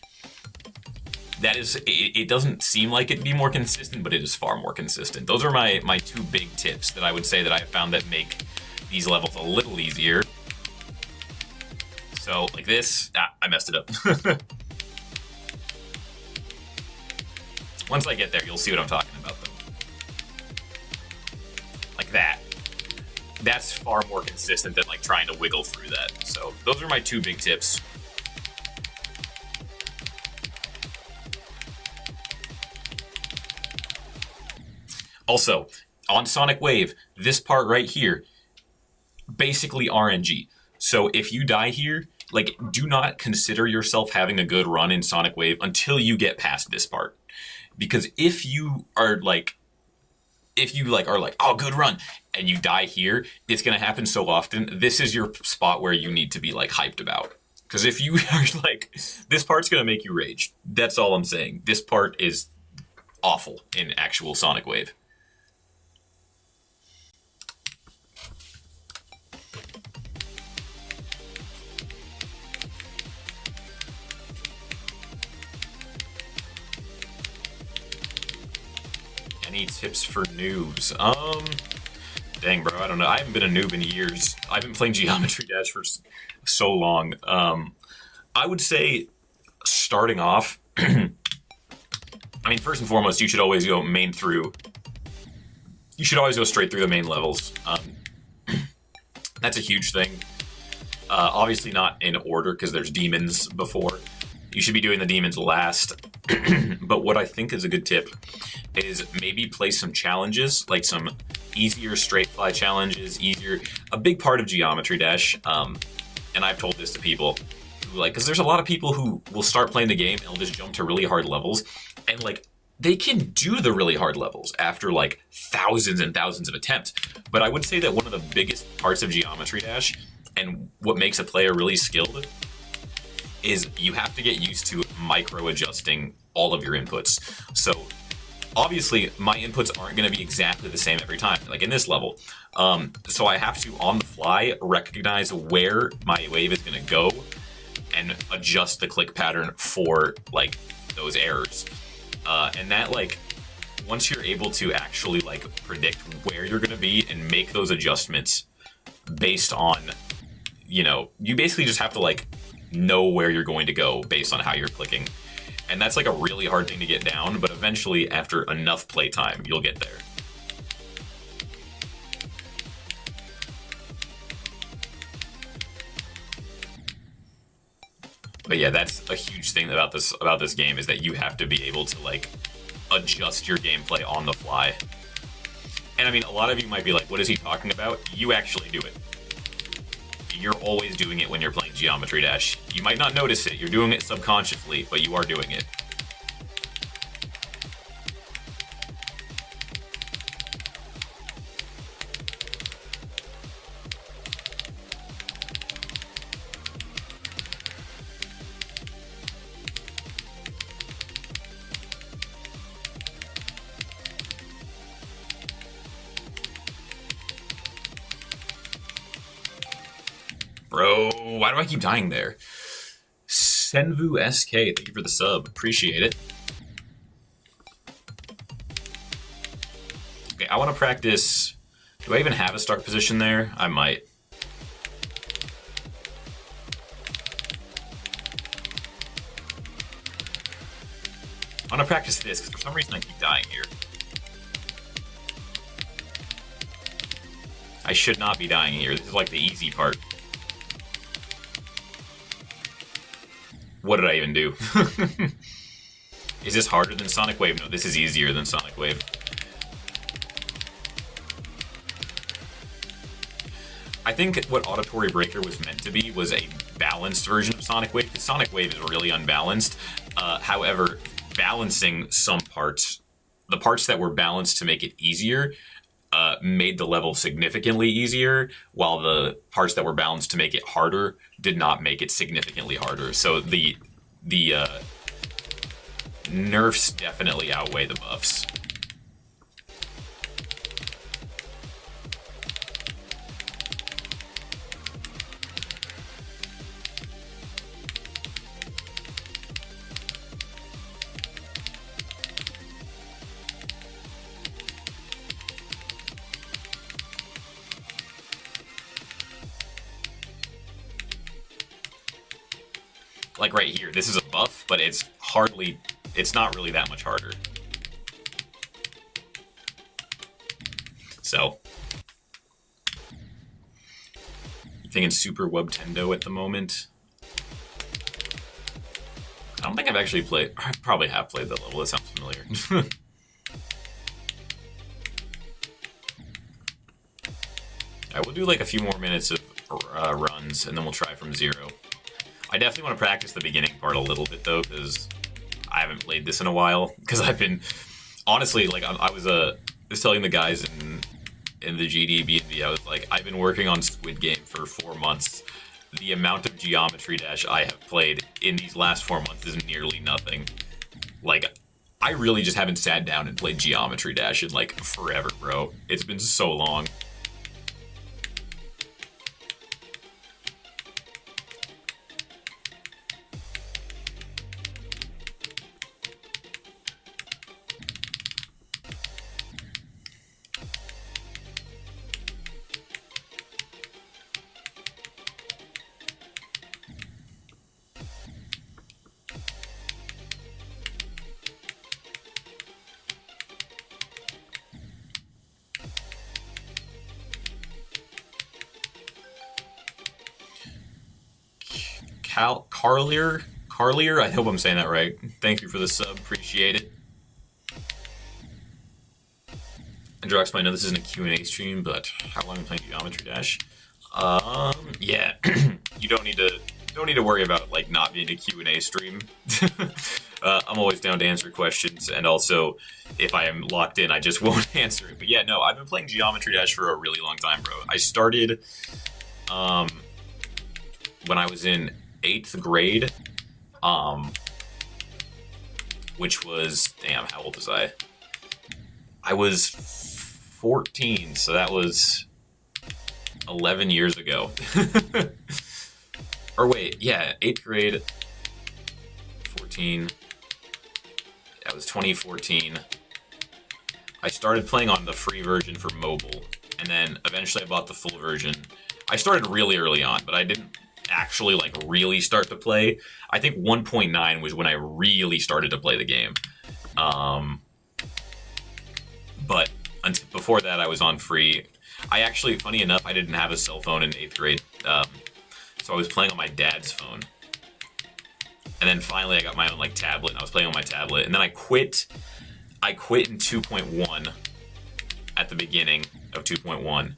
Speaker 1: That is, it doesn't seem like it'd be more consistent, but it is far more consistent. Those are my two big tips that I would say that I found that make these levels a little easier. So like this, I messed it up. Once I get there, you'll see what I'm talking about though. Like that. That's far more consistent than like trying to wiggle through that. So those are my two big tips. Also, on Sonic Wave, this part right here, basically RNG. So if you die here, like, do not consider yourself having a good run in Sonic Wave until you get past this part. Because if you are like, oh, good run, and you die here, it's gonna happen so often. This is your spot where you need to be like hyped about. Because if you are like, this part's gonna make you rage. That's all I'm saying. This part is awful in actual Sonic Wave. Any tips for noobs? Dang, bro, I don't know. I haven't been a noob in years. I've been playing Geometry Dash for so long. I would say, starting off, I mean, first and foremost, you should always go main through. You should always go straight through the main levels. That's a huge thing. Obviously not in order, because there's demons before. You should be doing the demons last. But what I think is a good tip is maybe play some challenges, like some easier straight fly challenges, a big part of Geometry Dash, and I've told this to people who like, because there's a lot of people who will start playing the game and will just jump to really hard levels, and like, they can do the really hard levels after like thousands and thousands of attempts. But I would say that one of the biggest parts of Geometry Dash, and what makes a player really skilled, is you have to get used to micro adjusting all of your inputs. So obviously my inputs aren't going to be exactly the same every time, like in this level. So I have to, on the fly, recognize where my wave is going to go and adjust the click pattern for like those errors. And that, like, once you're able to actually like predict where you're going to be and make those adjustments based on, you know, you basically just have to like know where you're going to go based on how you're clicking. And that's like a really hard thing to get down, but eventually after enough playtime, you'll get there. But yeah, that's a huge thing about this game, is that you have to be able to like adjust your gameplay on the fly. And I mean, a lot of you might be like, what is he talking about? You actually do it. You're always doing it when you're playing Geometry Dash. You might not notice it, you're doing it subconsciously, but you are doing it. Bro, why do I keep dying there? Senvu SK, thank you for the sub. Appreciate it. Okay, I want to practice. Do I even have a start position there? I might. I want to practice this because for some reason I keep dying here. I should not be dying here. This is like the easy part. What did I even do? Is this harder than Sonic Wave? No, this is easier than Sonic Wave. I think what Auditory Breaker was meant to be was a balanced version of Sonic Wave, because Sonic Wave is really unbalanced. However, balancing some parts, the parts that were balanced to make it easier, made the level significantly easier, while the parts that were balanced to make it harder did not make it significantly harder. So the nerfs definitely outweigh the buffs. Like right here, this is a buff, but it's not really that much harder. So, you thinking Super Webtendo at the moment? I don't think I've actually played, I probably have played that level, that sounds familiar. I will do like a few more minutes of runs, and then we'll try from zero. I definitely want to practice the beginning part a little bit though, because I haven't played this in a while. Because I've been, honestly, like I was telling the guys in the GDB, I was like, I've been working on Squid Game for 4 months. The amount of Geometry Dash I have played in these last 4 months is nearly nothing. Like, I really just haven't sat down and played Geometry Dash in like forever, bro. It's been so long. Carlier, I hope I'm saying that right. Thank you for the sub, appreciate it. And Drox might know this isn't a Q&A stream, but how long am I playing Geometry Dash? Yeah, you don't need to worry about like not being a Q&A stream. I'm always down to answer questions, and also if I am locked in, I just won't answer it. But yeah, no, I've been playing Geometry Dash for a really long time, bro. I started when I was in 8th grade, which was, damn, how old was I? I was 14, so that was 11 years ago. Or wait, yeah, 8th grade, 14, that was 2014. I started playing on the free version for mobile, and then eventually I bought the full version. I started really early on, but I didn't actually like really start to play. I think 1.9 was when I really started to play the game. But before that, I was on free. I actually, funny enough, I didn't have a cell phone in 8th grade, so I was playing on my dad's phone. And then finally, I got my own like tablet, and I was playing on my tablet. And then I quit. I quit in 2.1 at the beginning of 2.1, and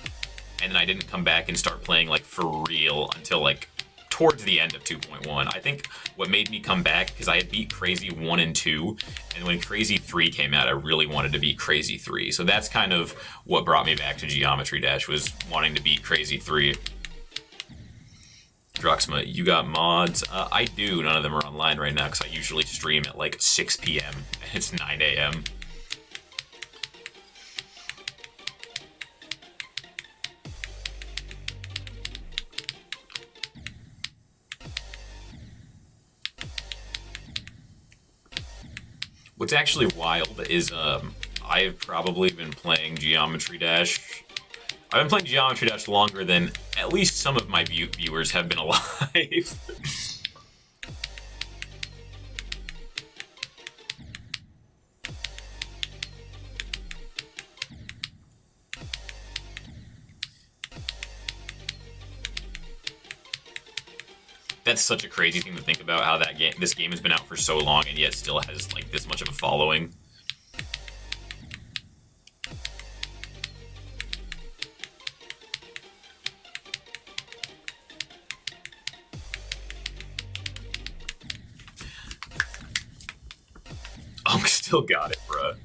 Speaker 1: then I didn't come back and start playing like for real until like towards the end of 2.1. I think what made me come back, because I had beat Crazy 1 and 2, and when Crazy 3 came out, I really wanted to beat Crazy 3. So that's kind of what brought me back to Geometry Dash, was wanting to beat Crazy 3. Droxma, you got mods? I do. None of them are online right now, because I usually stream at like 6 p.m. and it's 9 a.m. What's actually wild is I've probably been playing Geometry Dash. I've been playing Geometry Dash longer than at least some of my viewers have been alive. That's such a crazy thing to think about, how this game has been out for so long and yet still has like this much of a following. Oh, we still got it, bruh.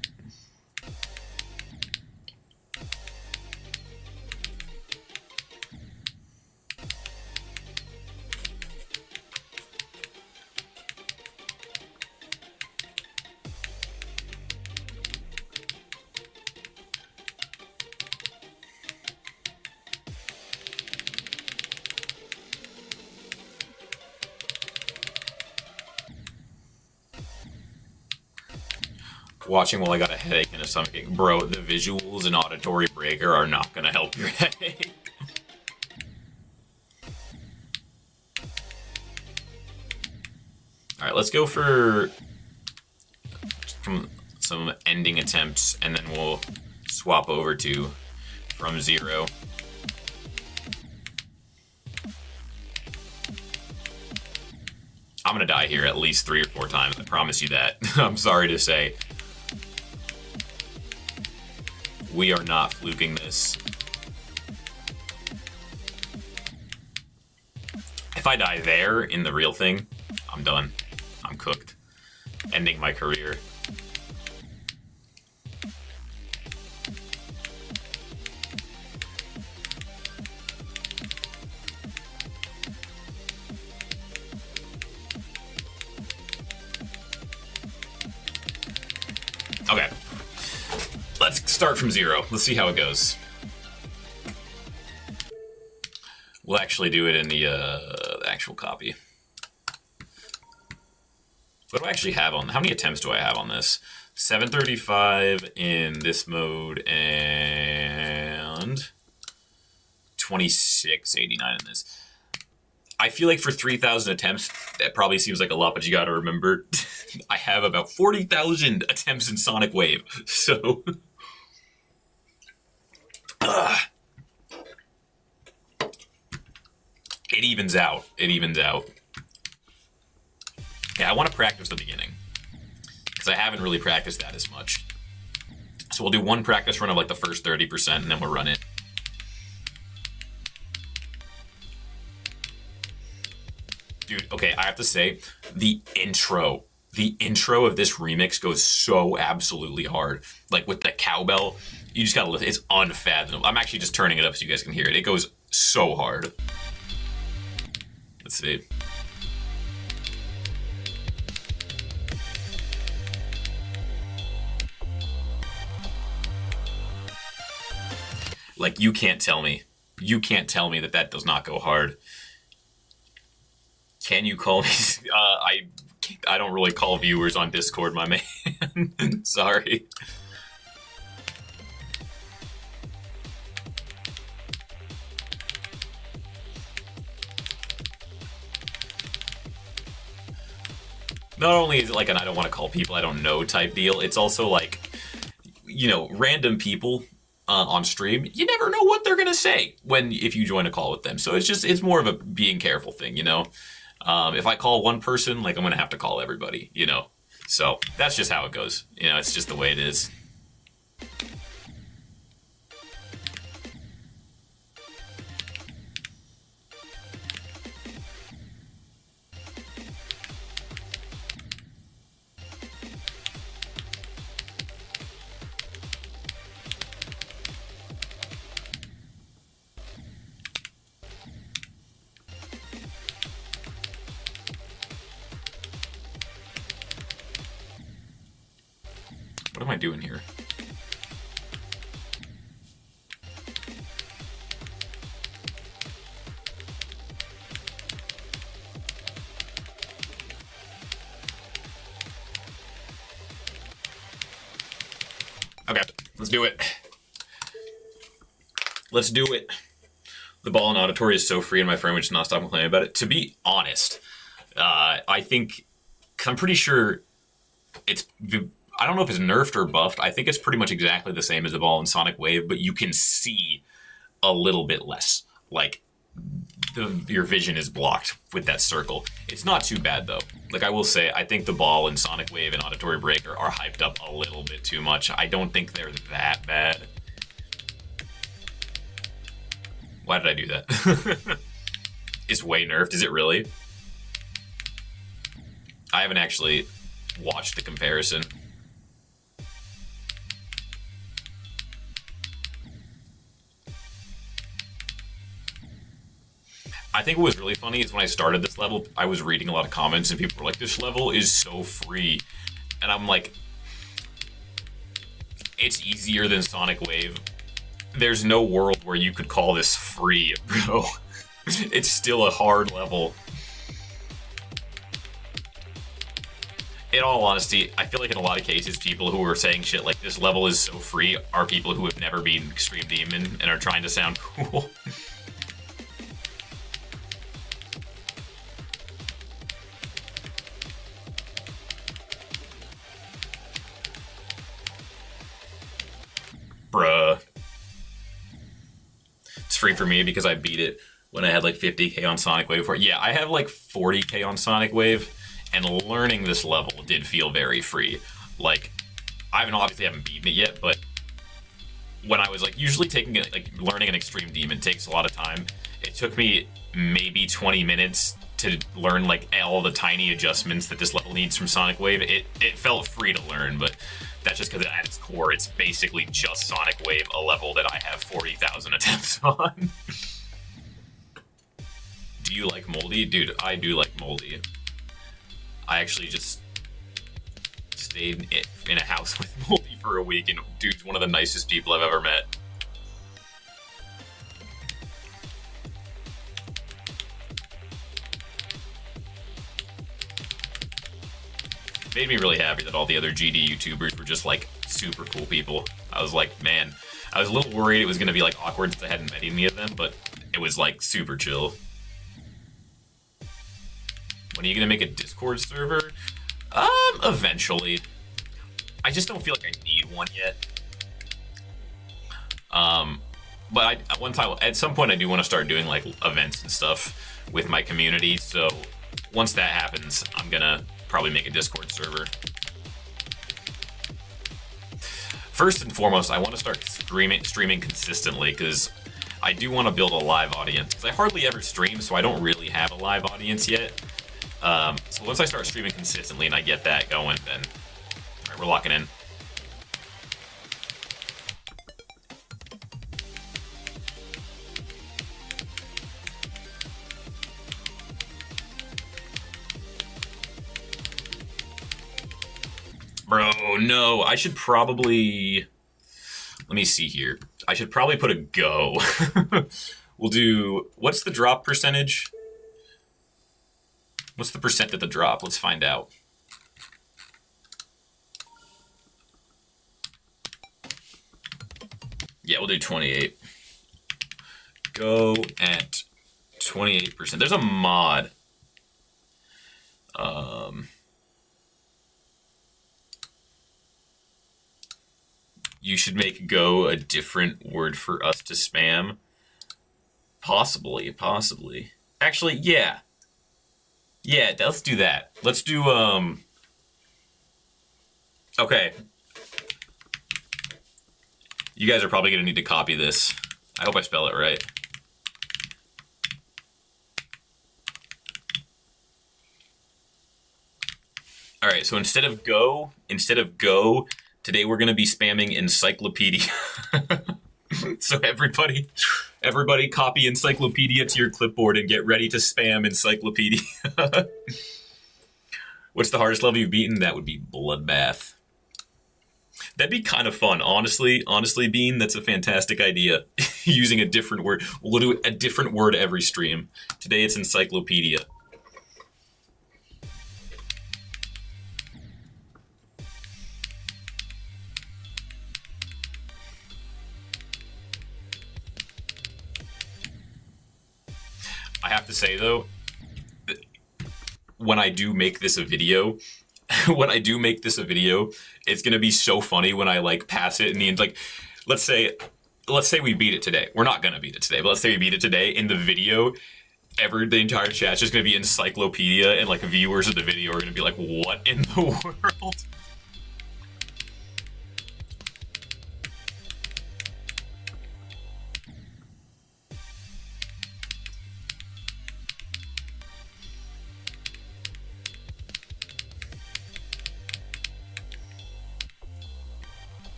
Speaker 1: Watching while I got a headache and a stomachache. Bro, the visuals in Auditory Breaker are not gonna help your headache. Alright, let's go for some ending attempts, and then we'll swap over to from 0. I'm gonna die here at least 3 or 4 times, I promise you that. I'm sorry to say. We are not fluking this. If I die there in the real thing, I'm done. I'm cooked. Ending my career. Okay. Let's start from 0. Let's see how it goes. We'll actually do it in the actual copy. What do I actually have on? How many attempts do I have on this? 735 in this mode and 2689 in this. I feel like for 3,000 attempts, that probably seems like a lot, but you gotta remember, I have about 40,000 attempts in Sonic Wave, so... It evens out. It evens out. Yeah, I want to practice the beginning, because I haven't really practiced that as much. So we'll do one practice run of like the first 30%, and then we'll run it. Dude, okay, I have to say, the intro of this remix goes so absolutely hard. Like with the cowbell, you just gotta listen. It's unfathomable. I'm actually just turning it up so you guys can hear it. It goes so hard. Let's see. Like, you can't tell me that that does not go hard. Can you call me? I don't really call viewers on Discord, my man. Sorry. Not only is it like an I don't want to call people I don't know type deal, it's also like, you know, random people on stream, you never know what they're gonna say if you join a call with them. So it's more of a being careful thing, you know. If I call one person, like, I'm gonna have to call everybody, you know. So that's just how it goes. You know, it's just the way it is. What am I doing here? Let's do it. Let's do it. The ball in Auditory is so free and my friend would just not stop complaining about it. To be honest, I think, cause I'm pretty sure it's, I don't know if it's nerfed or buffed. I think it's pretty much exactly the same as the ball in Sonic Wave, but you can see a little bit less. Like, your vision is blocked with that circle. It's not too bad though. Like, I will say, I think the ball in Sonic Wave and Auditory Breaker are hyped up a little bit too much. I don't think they're that bad. Why did I do that? It's way nerfed, is it really? I haven't actually watched the comparison. I think what was really funny is when I started this level, I was reading a lot of comments and people were like, this level is so free. And I'm like, it's easier than Sonic Wave. There's no world where you could call this free, bro. It's still a hard level. In all honesty, I feel like in a lot of cases, people who are saying shit like this level is so free are people who have never been Extreme Demon and are trying to sound cool. Bruh. It's free for me because I beat it when I had like 50k on Sonic Wave. Yeah, I have like 40k on Sonic Wave, and learning this level did feel very free. Like, I obviously haven't beaten it yet, but when I was like, usually taking it, like learning an Extreme Demon takes a lot of time. It took me maybe 20 minutes to learn like all the tiny adjustments that this level needs from Sonic Wave. It felt free to learn, but that's just because at its core, it's basically just Sonic Wave, a level that I have 40,000 attempts on. Do you like Moldy? Dude, I do like Moldy. I actually just stayed in a house with Moldy for a week, and dude's one of the nicest people I've ever met. Made me really happy that all the other GD YouTubers were just like super cool people. I was like, man, I was a little worried it was gonna be like awkward since I hadn't met any of them, but it was like super chill. When are you gonna make a Discord server? Eventually. I just don't feel like I need one yet. But at some point I do want to start doing like events and stuff with my community, so once that happens, I'm gonna probably make a Discord server. First and foremost, I want to start streaming consistently, because I do want to build a live audience. Because I hardly ever stream, so I don't really have a live audience yet. So once I start streaming consistently and I get that going, then alright, we're locking in. Bro, no, I should probably, let me see here. I should probably put a go. We'll do, what's the drop percentage? What's the percent of the drop? Let's find out. Yeah, we'll do 28. Go at 28%. There's a mod. You should make go a different word for us to spam. Possibly. Actually, yeah. Yeah, let's do that. Let's do, okay. You guys are probably gonna need to copy this. I hope I spell it right. All right, so instead of go, today we're gonna be spamming Encyclopedia. So everybody copy Encyclopedia to your clipboard and get ready to spam Encyclopedia. What's the hardest level you've beaten? That would be Bloodbath. That'd be kind of fun, honestly, Bean, that's a fantastic idea. Using a different word. We'll do a different word every stream. Today it's Encyclopedia. I have to say though, when I do make this a video, it's gonna be so funny when I like pass it and the like. Let's say we beat it today. We're not gonna beat it today, but let's say we beat it today. In the video, the entire chat's just gonna be Encyclopedia, and like viewers of the video are gonna be like, "What in the world?"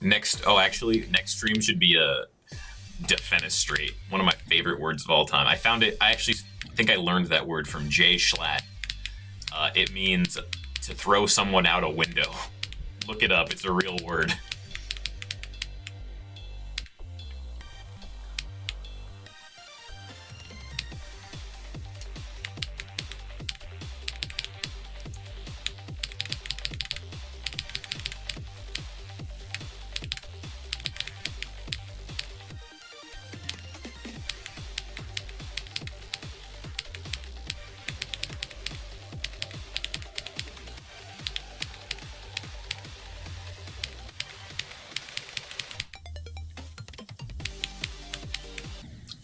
Speaker 1: Next stream should be a defenestrate, one of my favorite words of all time. I found it. I actually think I learned that word from Jay Schlatt. It means to throw someone out a window. Look it up. It's a real word.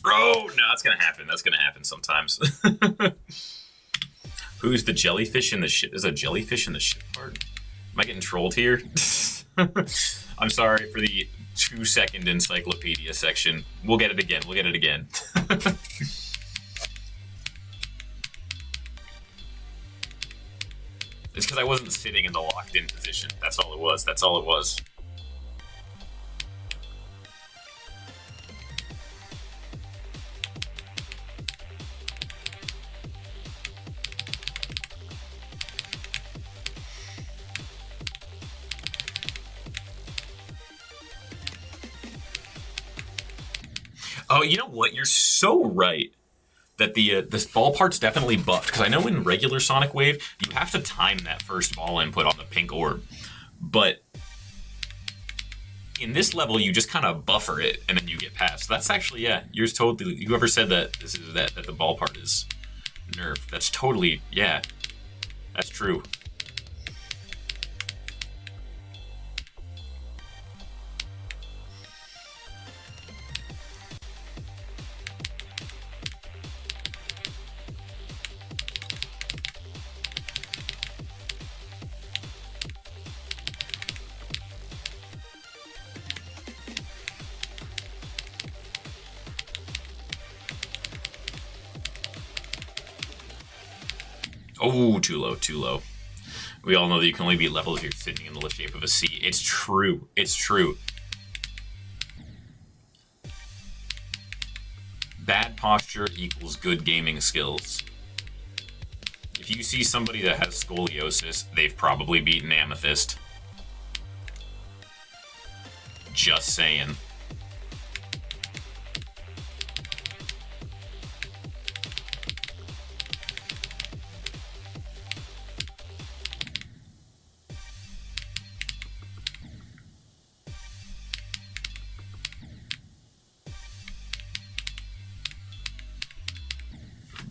Speaker 1: Bro, no, that's gonna happen. That's gonna happen sometimes. Who's the jellyfish in the ship? There's a jellyfish in the ship part? Am I getting trolled here? I'm sorry for the 2-second encyclopedia section. We'll get it again. It's because I wasn't sitting in the locked-in position. That's all it was. Oh, you know what? You're so right that this ball part's definitely buffed, because I know in regular Sonic Wave you have to time that first ball input on the pink orb, but in this level you just kind of buffer it and then you get past. That's actually, yeah, yours totally. Whoever said that that the ball part is nerfed, that's totally, yeah, that's true. Oh, too low. We all know that you can only beat levels if you're sitting in the shape of a C. It's true. Bad posture equals good gaming skills. If you see somebody that has scoliosis, they've probably beaten Amethyst. Just saying.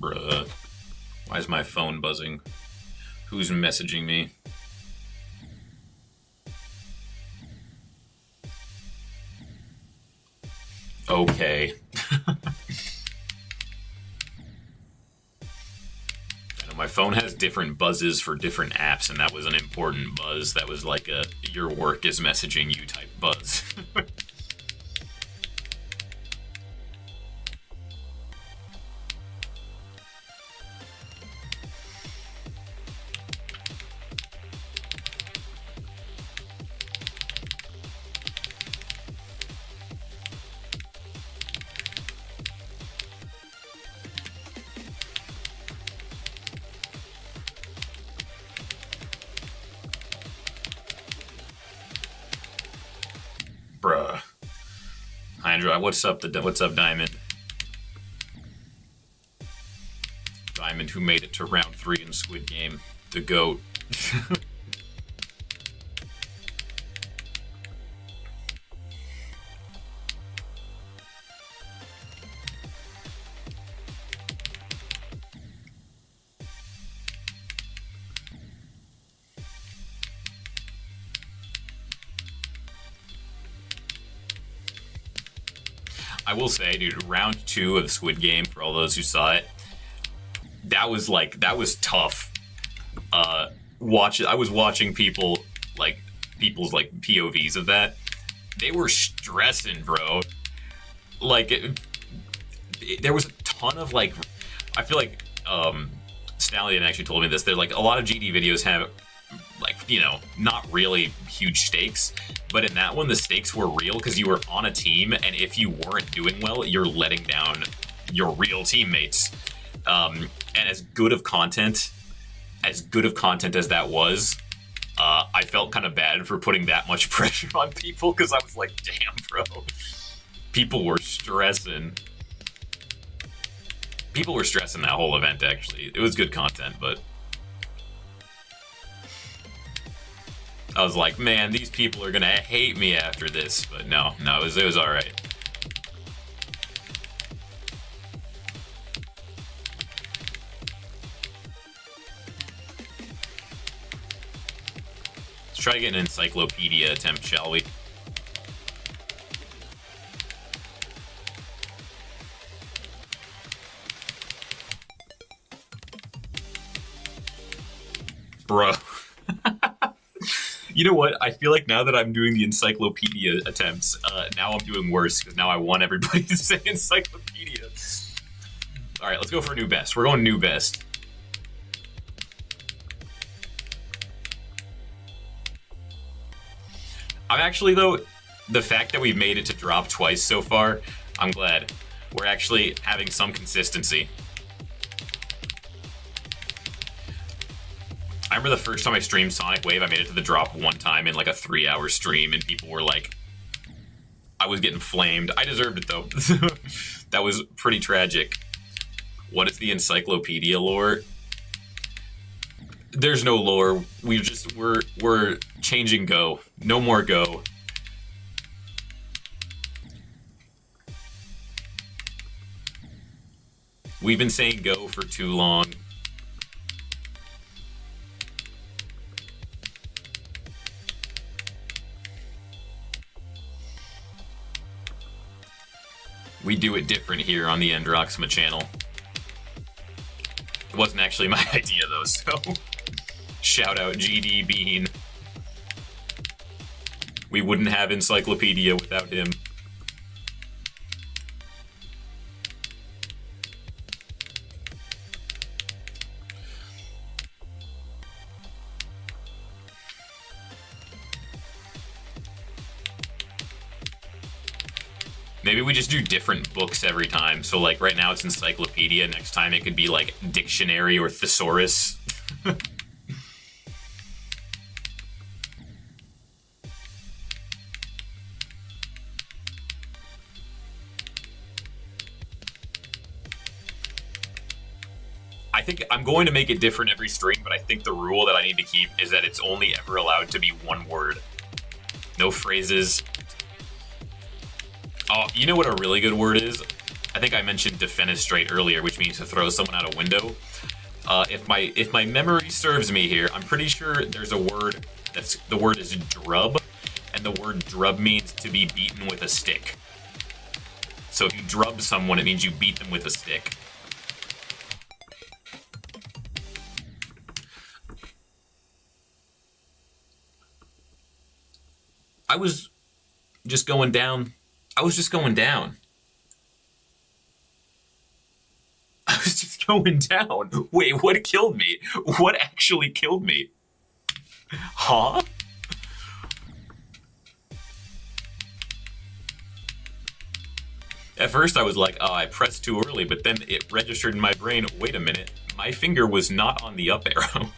Speaker 1: Bruh. Why is my phone buzzing? Who's messaging me? Okay. I know my phone has different buzzes for different apps, and that was an important buzz. That was like a your work is messaging you type buzz. Bruh. Hi, Andrew. What's up, Diamond? Diamond, who made it to round 3 in Squid Game. The GOAT. I will say, dude, round 2 of Squid Game, for all those who saw it, that was tough. I was watching people's POVs of that. They were stressing, bro. Like, there was a ton of, like, I feel like, Stallion actually told me this. There's like a lot of GD videos have, like, you know, not really huge stakes, but in that one the stakes were real because you were on a team, and if you weren't doing well, you're letting down your real teammates. And as good of content as that was, I felt kind of bad for putting that much pressure on people because I was like, damn, bro. People were stressing. People were stressing that whole event, actually. It was good content, but I was like, man, these people are gonna hate me after this. But no, it was all right. Let's try to get an Encyclopedia attempt, shall we? Bro. You know what? I feel like now that I'm doing the Encyclopedia attempts, now I'm doing worse because now I want everybody to say Encyclopedia. All right, let's go for a new best. We're going new best. I'm actually, though, the fact that we've made it to drop twice so far, I'm glad. We're actually having some consistency. I remember the first time I streamed Sonic Wave, I made it to the drop one time in like a 3-hour stream, and people were like, I was getting flamed. I deserved it, though. That was pretty tragic. What is the Encyclopedia lore? There's no lore. We're changing Go. No more Go. We've been saying Go for too long. We do it different here on the Androxima channel. It wasn't actually my idea, though, so shout out GD Bean. We wouldn't have Encyclopedia without him. Maybe we just do different books every time. So, like, right now it's Encyclopedia. Next time it could be, like, Dictionary or Thesaurus. I think I'm going to make it different every stream, but I think the rule that I need to keep is that it's only ever allowed to be one word. No phrases. Oh, you know what a really good word is? I think I mentioned defenestrate earlier, which means to throw someone out a window. If my memory serves me here, I'm pretty sure there's a word the word is drub, and the word drub means to be beaten with a stick. So if you drub someone, it means you beat them with a stick. I was just going down. I was just going down. Wait, what killed me? What actually killed me? Huh? At first I was like, oh, I pressed too early, but then it registered in my brain, wait a minute, my finger was not on the up arrow.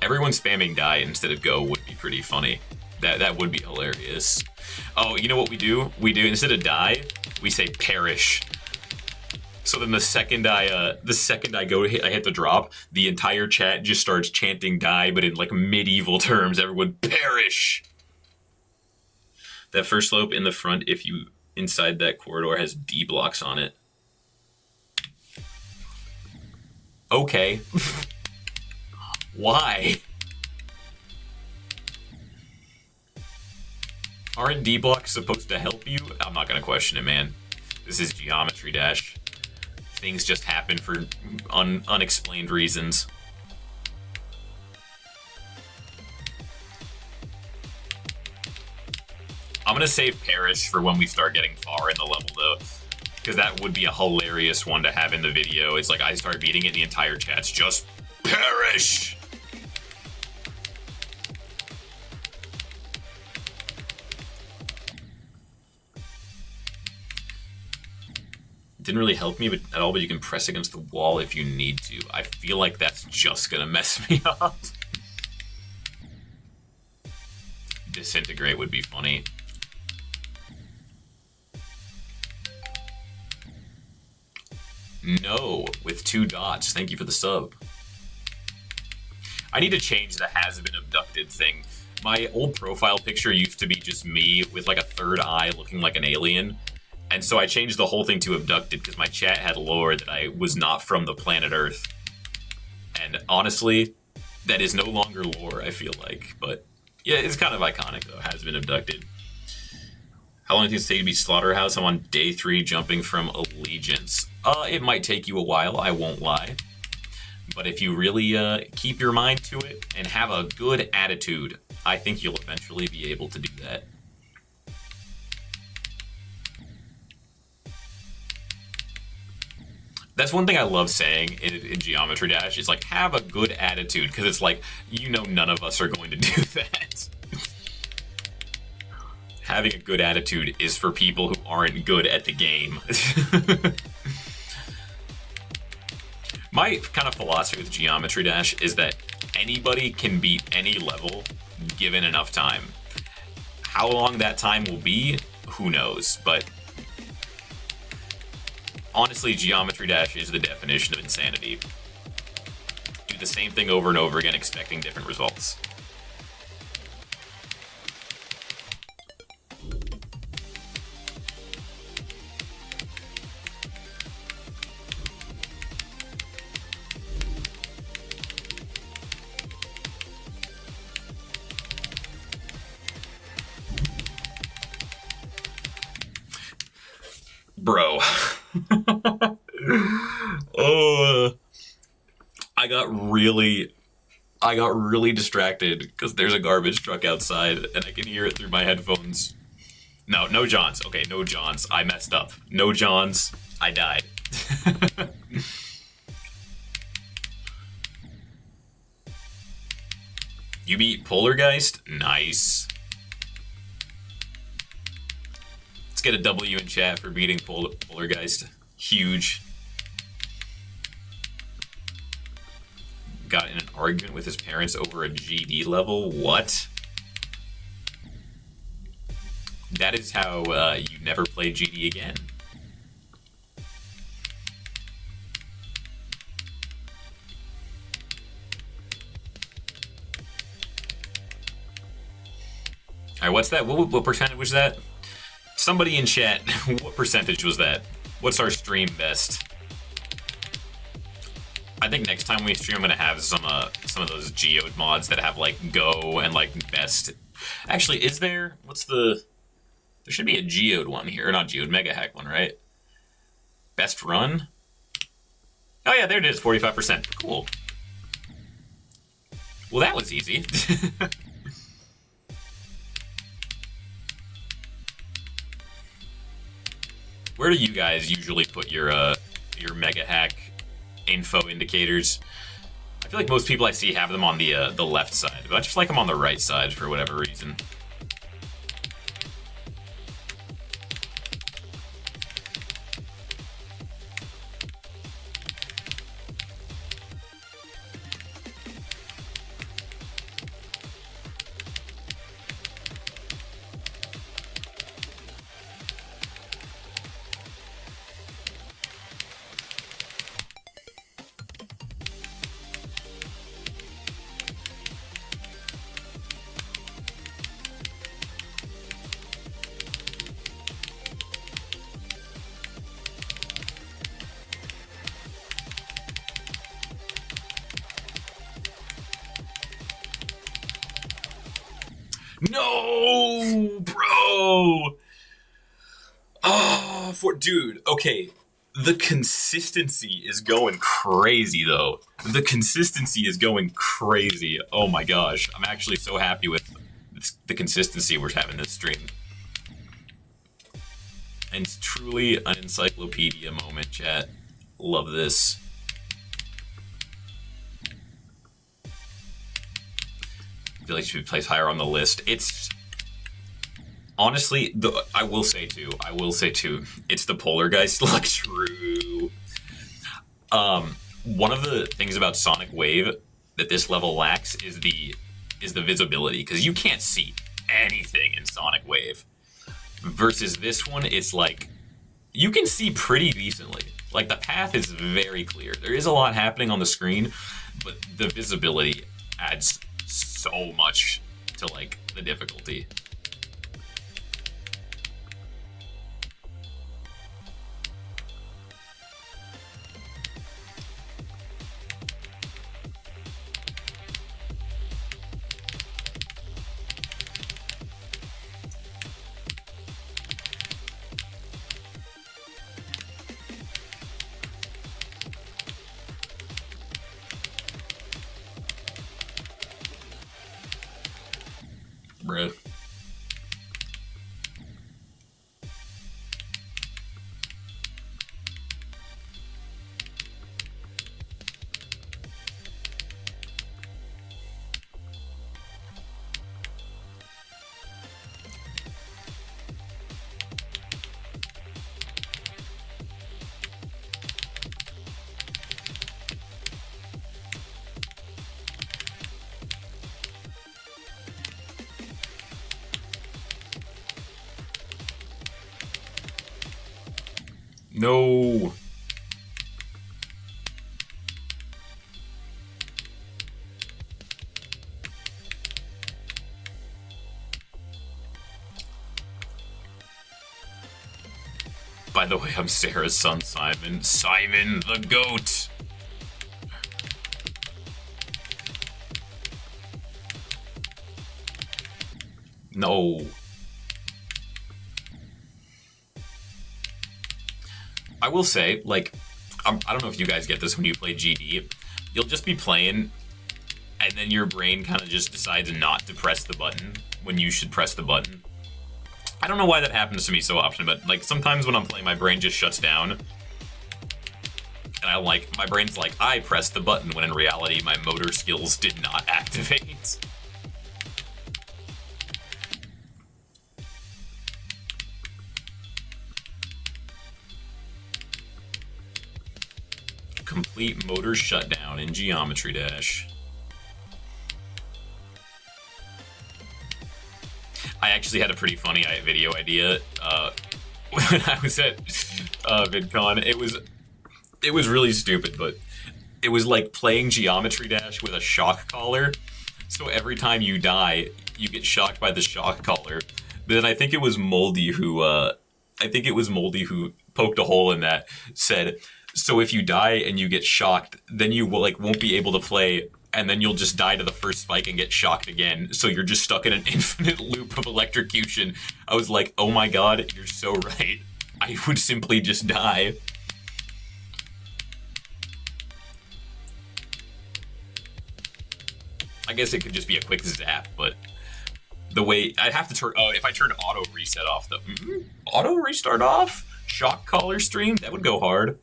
Speaker 1: Everyone spamming die instead of go would be pretty funny. That would be hilarious. Oh, you know what we do? We do, instead of die, we say perish. So then the second I go to I hit the drop, the entire chat just starts chanting die, but in like medieval terms, everyone perish. That first slope in the front, if you inside that corridor, has D blocks on it. Okay. Why? Aren't D blocks supposed to help you? I'm not gonna question it, man. This is Geometry Dash. Things just happen for unexplained reasons. I'm gonna save Perish for when we start getting far in the level, though, because that would be a hilarious one to have in the video. It's like I start beating it, and the entire chat's just Perish! Didn't really help me at all, but you can press against the wall if you need to. I feel like that's just gonna mess me up. Disintegrate would be funny. No, with 2 dots. Thank you for the sub. I need to change the has been abducted thing. My old profile picture used to be just me with like a third eye looking like an alien. And so I changed the whole thing to abducted because my chat had lore that I was not from the planet Earth. And honestly, that is no longer lore, I feel like. But yeah, it's kind of iconic though, has been abducted. How long does it take to be Slaughterhouse? I'm on day 3 jumping from Allegiance. It might take you a while, I won't lie. But if you really keep your mind to it and have a good attitude, I think you'll eventually be able to do that. That's one thing I love saying in Geometry Dash. It's like, have a good attitude, because it's like, you know, none of us are going to do that. Having a good attitude is for people who aren't good at the game. My kind of philosophy with Geometry Dash is that anybody can beat any level given enough time. How long that time will be, who knows, but honestly, Geometry Dash is the definition of insanity. Do the same thing over and over again, expecting different results. Bro. Oh, I got really distracted because there's a garbage truck outside and I can hear it through my headphones. No Johns. Okay, no Johns. I messed up. No Johns. I died. You beat Polargeist? Nice. Let's get a W in chat for beating Polargeist. Huge. Got in an argument with his parents over a GD level? What? That is how you never play GD again. Alright, what's that? What percentage was that? Somebody in chat, what percentage was that? What's our stream best? I think next time we stream, I'm gonna have some of those geode mods that have like go and like best. Actually, is there? What's the? There should be a geode one here, or not geode, mega hack one, right? Best run. Oh yeah, there it is, 45%. Cool. Well, that was easy. Where do you guys usually put your mega hack info indicators? I feel like most people I see have them on the left side, but I just like them on the right side for whatever reason. No, bro. no! Oh, dude, okay. The consistency is going crazy, though. The consistency is going crazy. Oh my gosh. I'm actually so happy with the consistency we're having this stream. And it's truly an encyclopedia moment, chat. Love this. I feel like it should be placed higher on the list. It's honestly, I will say too, it's the Poltergeist luck. True. One of the things about Sonic Wave that this level lacks is the visibility, because you can't see anything in Sonic Wave. Versus this one, it's like you can see pretty decently. Like, the path is very clear. There is a lot happening on the screen, but the visibility adds so much to, like, the difficulty. Bruh. No. By the way, I'm Sarah's son, Simon. Simon the goat. No. I will say, like, I don't know if you guys get this when you play GD. You'll just be playing, and then your brain kind of just decides not to press the button when you should press the button. I don't know why that happens to me so often, but, like, sometimes when I'm playing, my brain just shuts down. And my brain's like, I pressed the button, when in reality, my motor skills did not activate. Complete motor shutdown in Geometry Dash. I actually had a pretty funny video idea when I was at VidCon. It was really stupid, but it was like playing Geometry Dash with a shock collar. So every time you die, you get shocked by the shock collar. But then I think it was Moldy who poked a hole in that, said, so if you die and you get shocked, then you won't be able to play, and then you'll just die to the first spike and get shocked again. So you're just stuck in an infinite loop of electrocution. I was like, oh my god, you're so right. I would simply just die. I guess it could just be a quick zap, but the way I'd have to turn, if I turn auto reset off, auto restart off? Shock collar stream? That would go hard.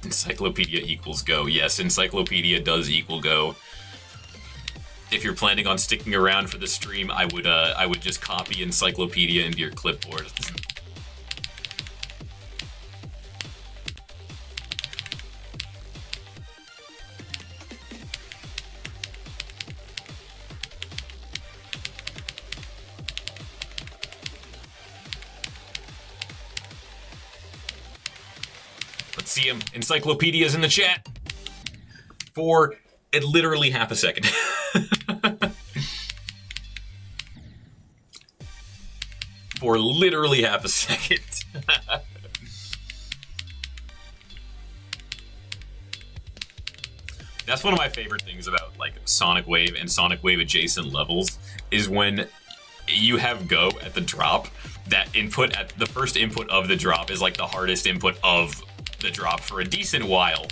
Speaker 1: Encyclopedia equals go. Yes, Encyclopedia does equal go. If you're planning on sticking around for the stream, I would just copy Encyclopedia into your clipboard. Let's see him. Encyclopedia's in the chat for literally half a second. For literally half a second. That's one of my favorite things about like Sonic Wave and Sonic Wave adjacent levels is when you have go at the drop. That input at the first input of the drop is like the hardest input of the drop for a decent while.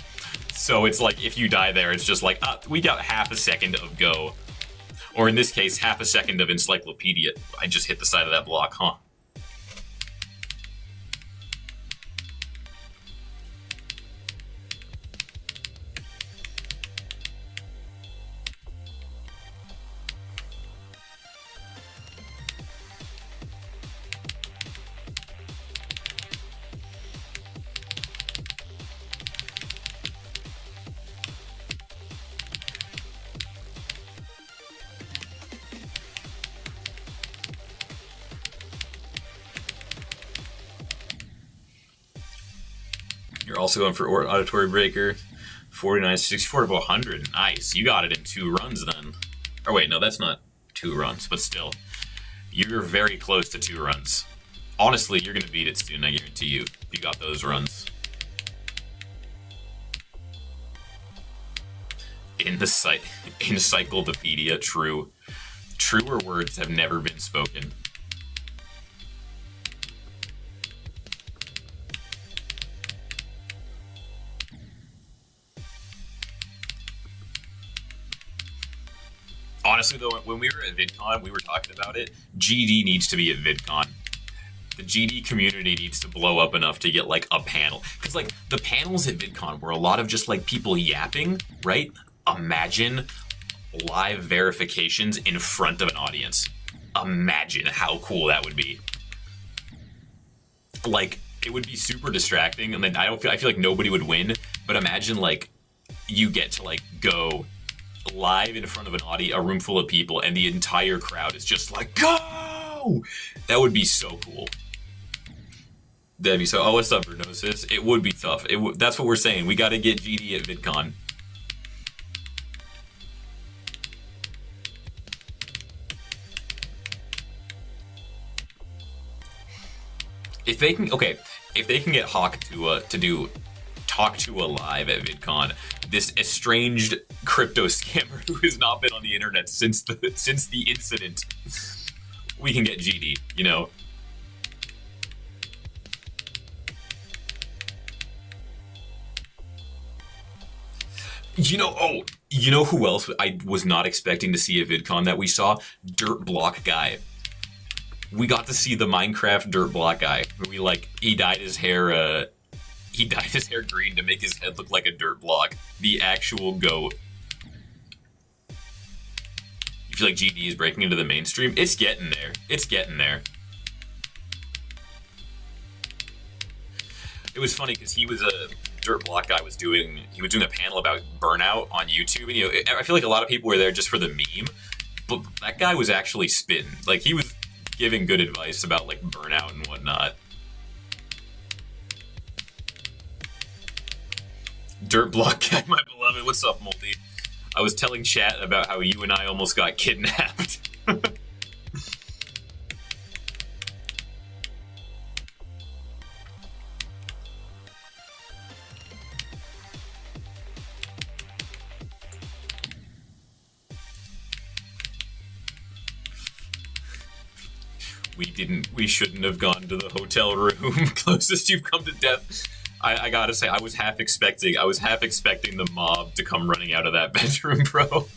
Speaker 1: So it's like if you die there, it's just like we got half a second of go, or in this case, half a second of Encyclopedia. I just hit the side of that block, huh? You're also going for Auditory Breaker. 49, 64 to 100. Nice. You got it in 2 runs then. Or wait, no, that's not 2 runs, but still. You're very close to 2 runs. Honestly, you're going to beat it soon, I guarantee you. You got those runs. In the Encyclopedia, true. Truer words have never been spoken. Honestly, though, when we were at VidCon, we were talking about it. GD needs to be at VidCon. The GD community needs to blow up enough to get, like, a panel. Because, like, the panels at VidCon were a lot of just, like, people yapping, right? Imagine live verifications in front of an audience. Imagine how cool that would be. Like, it would be super distracting, and then I feel like nobody would win, but imagine, like, you get to, like, go live in front of a room full of people, and the entire crowd is just like, go! That would be so cool. That'd be so. Oh, what's up, Vernosis? It would be tough. That's what we're saying. We got to get GD at VidCon. If they can get Hawk to do Talk to a live at VidCon, this estranged crypto scammer who has not been on the internet since the incident, we can get GD, you know. You know who else I was not expecting to see at VidCon that we saw? Dirt Block Guy. We got to see the Minecraft Dirt Block Guy. He dyed his hair green to make his head look like a dirt block. The actual GOAT. You feel like GD is breaking into the mainstream? It's getting there. It's getting there. It was funny because Dirt Block Guy was doing a panel about burnout on YouTube, and I feel like a lot of people were there just for the meme, but that guy was actually spitting. Like, he was giving good advice about like burnout and whatnot. Dirt Block Guy, my beloved. What's up, Moldy? I was telling chat about how you and I almost got kidnapped. We shouldn't have gone to the hotel room. Closest you've come to death. I gotta say, I was half expecting the mob to come running out of that bedroom, bro.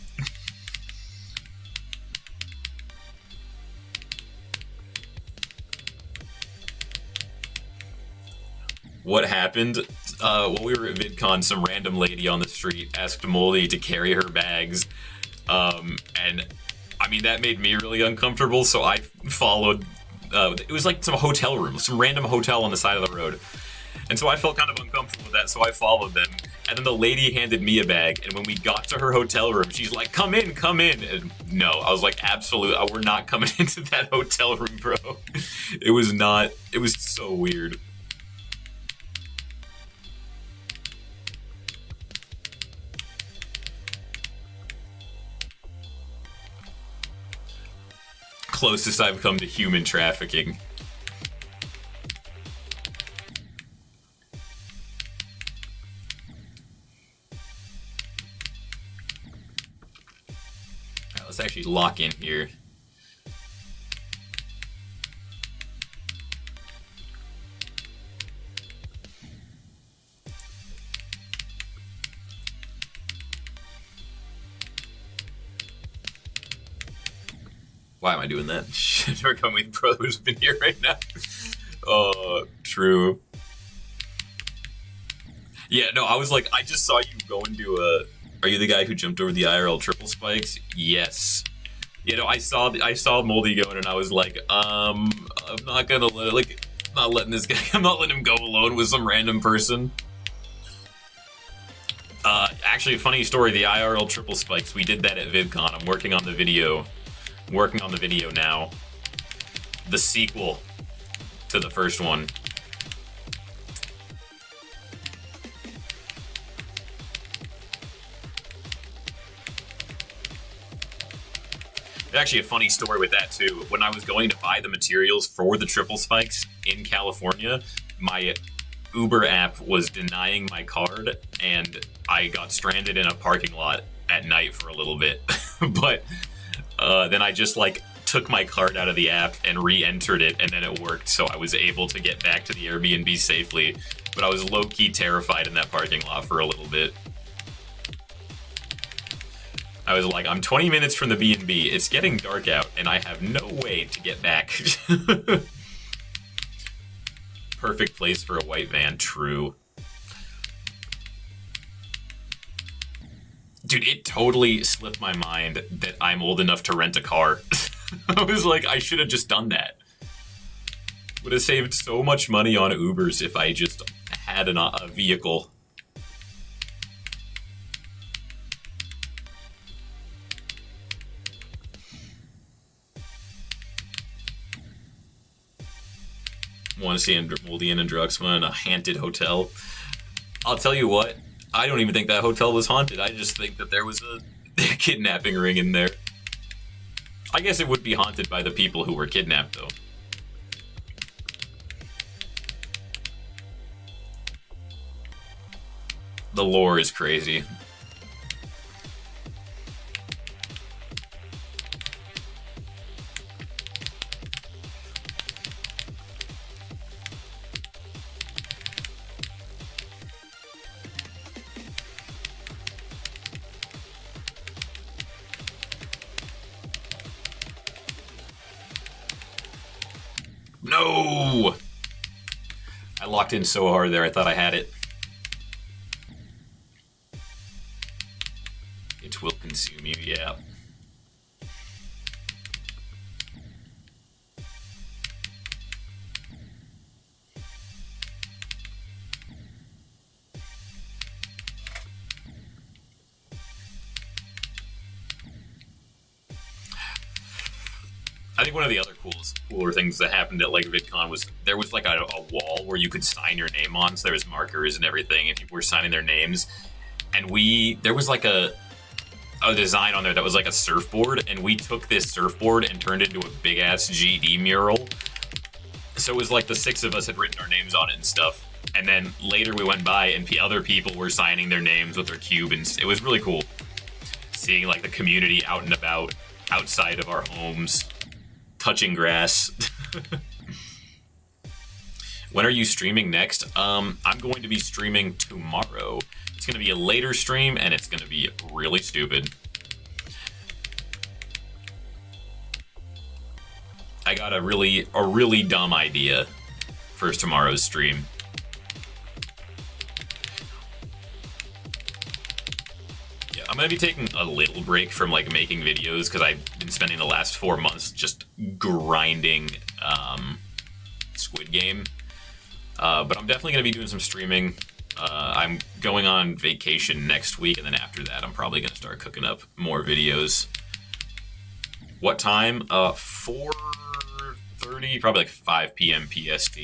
Speaker 1: What happened? While we were at VidCon, some random lady on the street asked Moldy to carry her bags, and I mean, that made me really uncomfortable, so I followed. It was like some random hotel on the side of the road. And so I felt kind of uncomfortable with that, so I followed them. And then the lady handed me a bag, and when we got to her hotel room, she's like, come in. And no, I was like, absolutely, we're not coming into that hotel room, bro. It was so weird. Closest I've come to human trafficking. let's actually lock in here. Why am I doing that? Shit, our coming brother's been here right now. True. Yeah, no, I was like, I just saw you go into a... Are you the guy who jumped over the IRL triple spikes? Yes. You know, I saw Moldy going, and I was like, I'm not gonna let it, like, not letting this guy, I'm not letting him go alone with some random person. Actually, a funny story, the IRL triple spikes, we did that at VidCon. I'm working on the video now. The sequel to the first one. There's actually a funny story with that too. When I was going to buy the materials for the triple spikes in California, my Uber app was denying my card, and I got stranded in a parking lot at night for a little bit. But then I just like took my card out of the app and re-entered it, and then it worked, so I was able to get back to the Airbnb safely. But I was low-key terrified in that parking lot for a little bit. I was like, I'm 20 minutes from the B&B, it's getting dark out, and I have no way to get back. Perfect place for a white van, true. Dude, it totally slipped my mind that I'm old enough to rent a car. I was like, I should have just done that. Would have saved so much money on Ubers if I just had a vehicle. Want to see Moldian and Druxma in a haunted hotel? I'll tell you what, I don't even think that hotel was haunted. I just think that there was a kidnapping ring in there. I guess it would be haunted by the people who were kidnapped, though. The lore is crazy. No! I locked in so hard there, I thought I had it. It will consume you, yeah. I think one of the other cooler things that happened at like VidCon was there was like a wall where you could sign your name on. So there was markers and everything, and people were signing their names. And there was like a design on there that was like a surfboard, and we took this surfboard and turned it into a big ass GD mural. So it was like the 6 of us had written our names on it and stuff. And then later we went by and other people were signing their names with their cube, and it was really cool seeing like the community out and about outside of our homes. Touching grass. When are you streaming next? I'm going to be streaming tomorrow. It's going to be a later stream, and it's going to be really stupid. I got a really dumb idea for tomorrow's stream. I'm gonna be taking a little break from like making videos because I've been spending the last 4 months just grinding Squid Game. But I'm definitely gonna be doing some streaming. I'm going on vacation next week, and then after that I'm probably gonna start cooking up more videos. What time? 4:30, probably like 5 p.m. PST.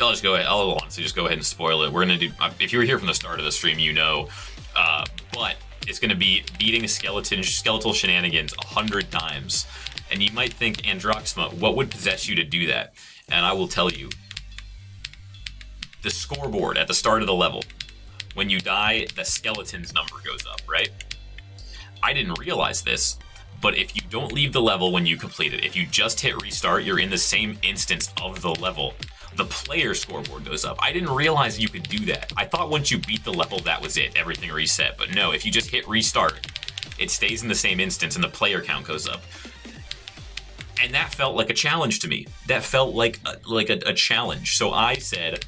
Speaker 1: I'll just go ahead. I'll honestly just go ahead and spoil it. We're gonna do. If you were here from the start of the stream, you know. But it's gonna be beating skeletal shenanigans 100 times, and you might think, Androxma, what would possess you to do that? And I will tell you, the scoreboard at the start of the level, when you die, the skeleton's number goes up, right? I didn't realize this, but if you don't leave the level when you complete it, if you just hit restart, you're in the same instance of the level. The player scoreboard goes up. I didn't realize you could do that. I thought once you beat the level, that was it, everything reset. But no, if you just hit restart, it stays in the same instance and the player count goes up. And that felt like a challenge to me. That felt like a challenge. So I said,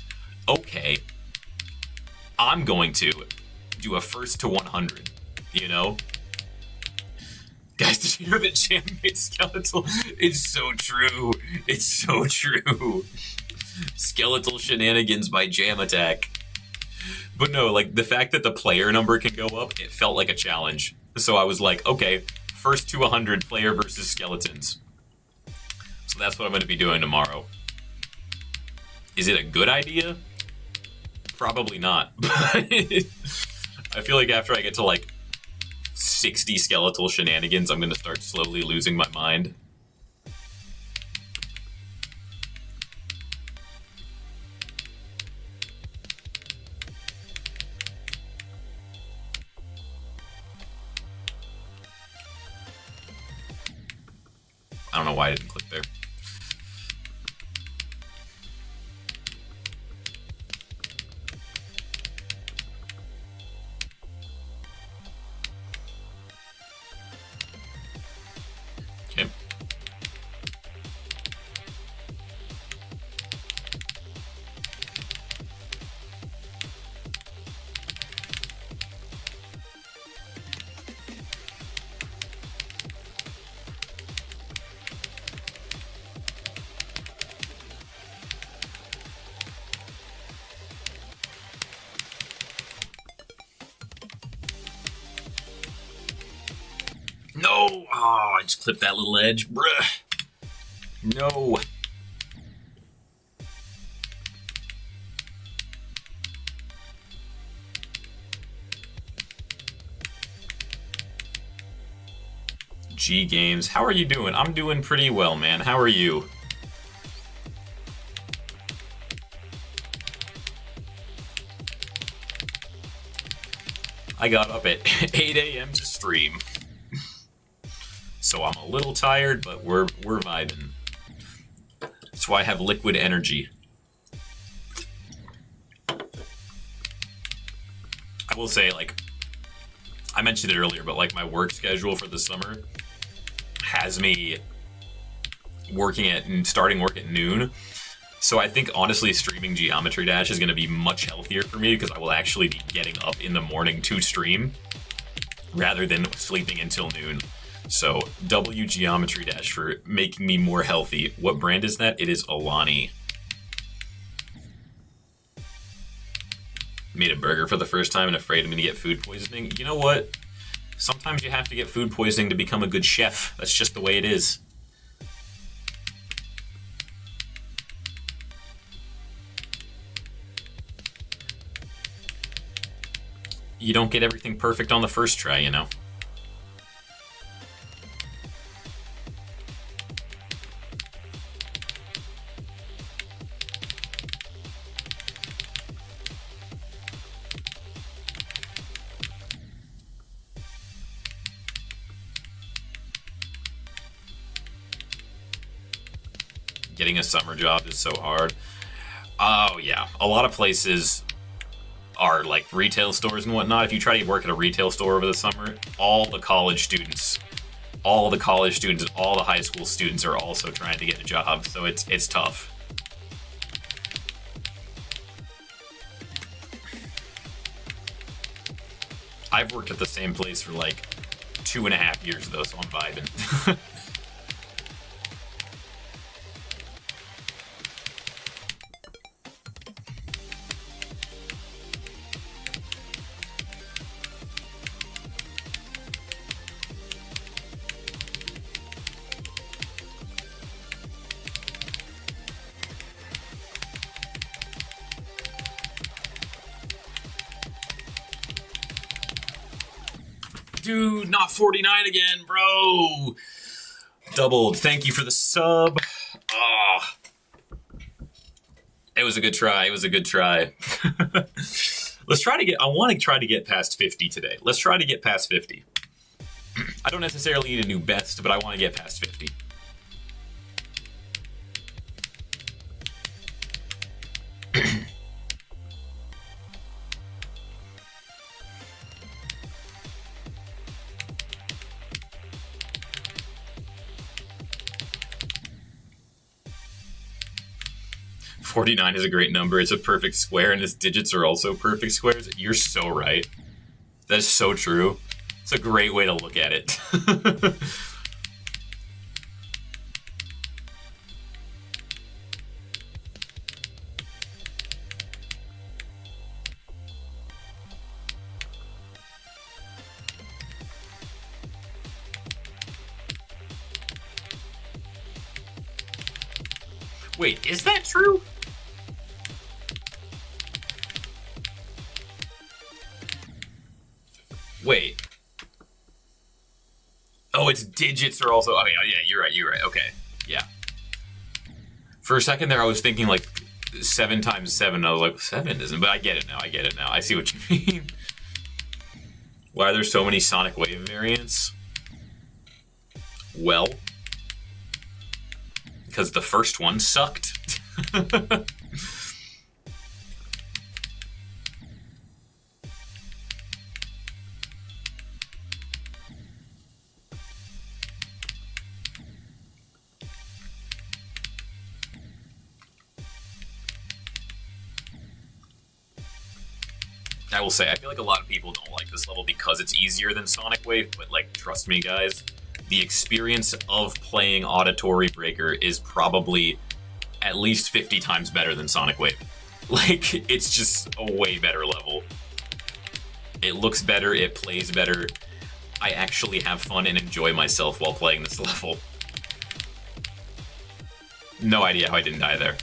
Speaker 1: okay, I'm going to do a first to 100, you know? Guys, did you know that Jam made skeletal? It's so true. It's so true. Skeletal shenanigans by Jam Attack. But no, like the fact that the player number can go up, it felt like a challenge. So I was like, okay, first to 100 player versus skeletons. So that's what I'm going to be doing tomorrow. Is it a good idea? Probably not. I feel like after I get to like 60 skeletal shenanigans, I'm going to start slowly losing my mind. I don't know why I didn't click there. Okay. No! Oh, I just clipped that little edge. Bruh. No. G Games, how are you doing? I'm doing pretty well, man. How are you? I got up at 8 a.m. to stream. So I'm a little tired, but we're vibing. That's why I have liquid energy. I will say, like, I mentioned it earlier, but like my work schedule for the summer has me starting work at noon. So I think honestly streaming Geometry Dash is going to be much healthier for me because I will actually be getting up in the morning to stream rather than sleeping until noon. So W Geometry Dash for making me more healthy. What brand is that? It is Alani. Made a burger for the first time and afraid I'm going to get food poisoning. You know what? Sometimes you have to get food poisoning to become a good chef. That's just the way it is. You don't get everything perfect on the first try, you know? Getting a summer job is so hard. Oh yeah, a lot of places are like retail stores and whatnot. If you try to work at a retail store over the summer, all the college students and all the high school students are also trying to get a job, so it's tough. I've worked at the same place for like 2.5 years though, so I'm vibing. Dude, not 49 again, bro. Doubled. Thank you for the sub. Ah. It was a good try. It was a good try. Let's try to get, I want to try to get past 50 today. Let's try to get past 50. I don't necessarily need a new best, but I want to get past 50. $49 is a great number. It's a perfect square, and its digits are also perfect squares. You're so right. That is so true. It's a great way to look at it. Wait, is that true? Wait. Oh, it's digits are also... Oh, yeah, you're right, okay. Yeah. For a second there, I was thinking, like, 7 times 7. I was like, 7 isn't... But I get it now, I see what you mean. Why are there so many sonic wave variants? Well... because the first one sucked. I will say, I feel like a lot of people don't like this level because it's easier than Sonic Wave, but, like, trust me, guys, the experience of playing Auditory Breaker is probably at least 50 times better than Sonic Wave. Like, it's just a way better level. It looks better, it plays better. I actually have fun and enjoy myself while playing this level. No idea how I didn't die there.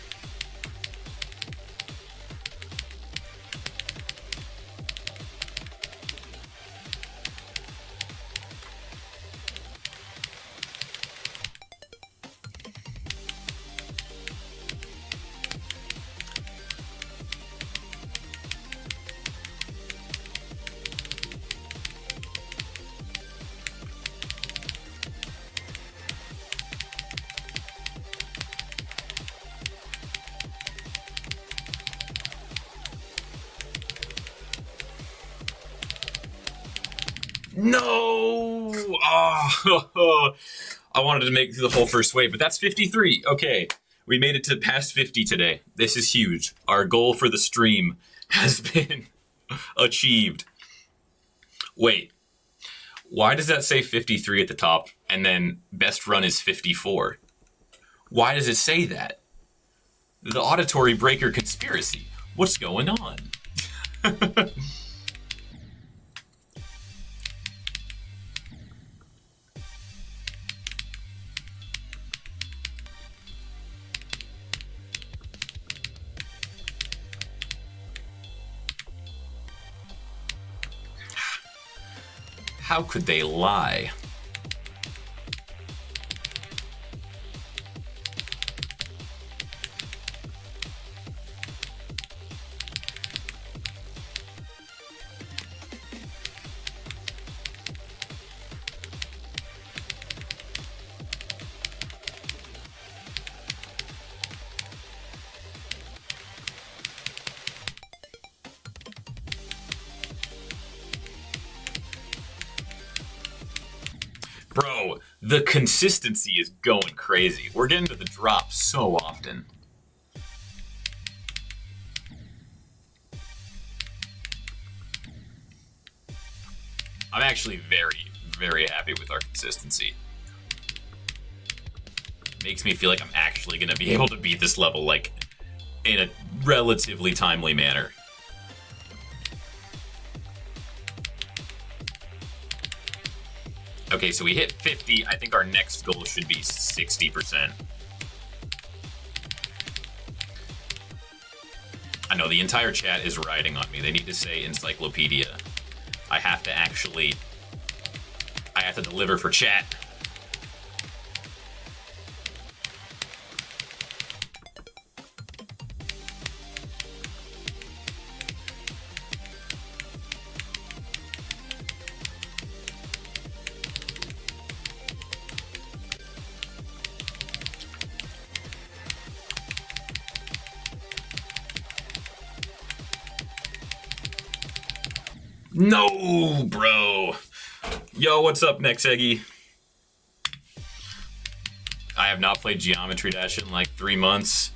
Speaker 1: No! Oh, I wanted to make the whole first wave, but that's 53. Okay, we made it to past 50 today. This is huge. Our goal for the stream has been achieved. Wait, why does that say 53 at the top, and then best run is 54? Why does it say that? The Auditory Breaker conspiracy. What's going on? How could they lie? Bro, the consistency is going crazy. We're getting to the drop so often. I'm actually very, very happy with our consistency. Makes me feel like I'm actually going to be able to beat this level, like, in a relatively timely manner. Okay, so we hit 50. I think our next goal should be 60%. I know the entire chat is riding on me. They need to say Encyclopedia. I have to deliver for chat. No, bro. Yo, what's up, Next Eggy? I have not played Geometry Dash in like 3 months.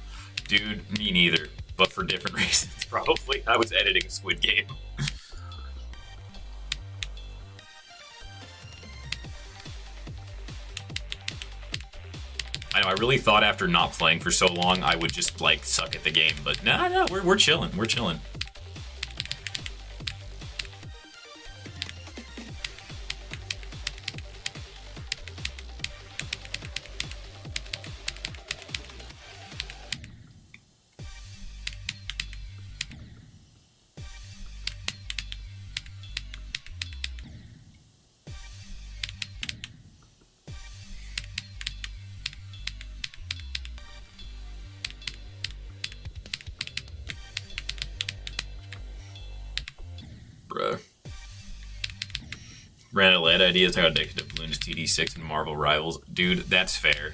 Speaker 1: Dude, me neither. But for different reasons, probably. I was editing Squid Game. I know, I really thought after not playing for so long, I would just, like, suck at the game. But no, we're chilling. We're chilling. Bruh. Ran out of LED ideas. I got addicted to Bloons TD6 and Marvel Rivals. Dude, that's fair.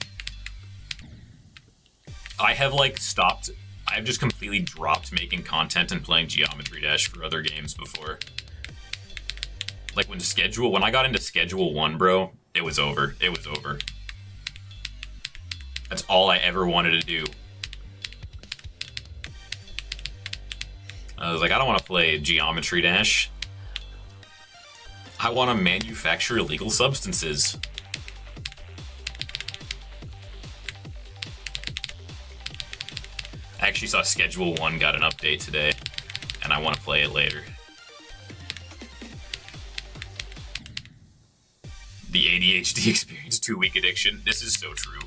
Speaker 1: I have, like, stopped. I've just completely dropped making content and playing Geometry Dash for other games before. Like, when I got into Schedule 1, bro, it was over. It was over. That's all I ever wanted to do. I was like, I don't want to play Geometry Dash. I want to manufacture illegal substances. I actually saw Schedule 1 got an update today, and I want to play it later. The ADHD experience 2-week addiction. This is so true.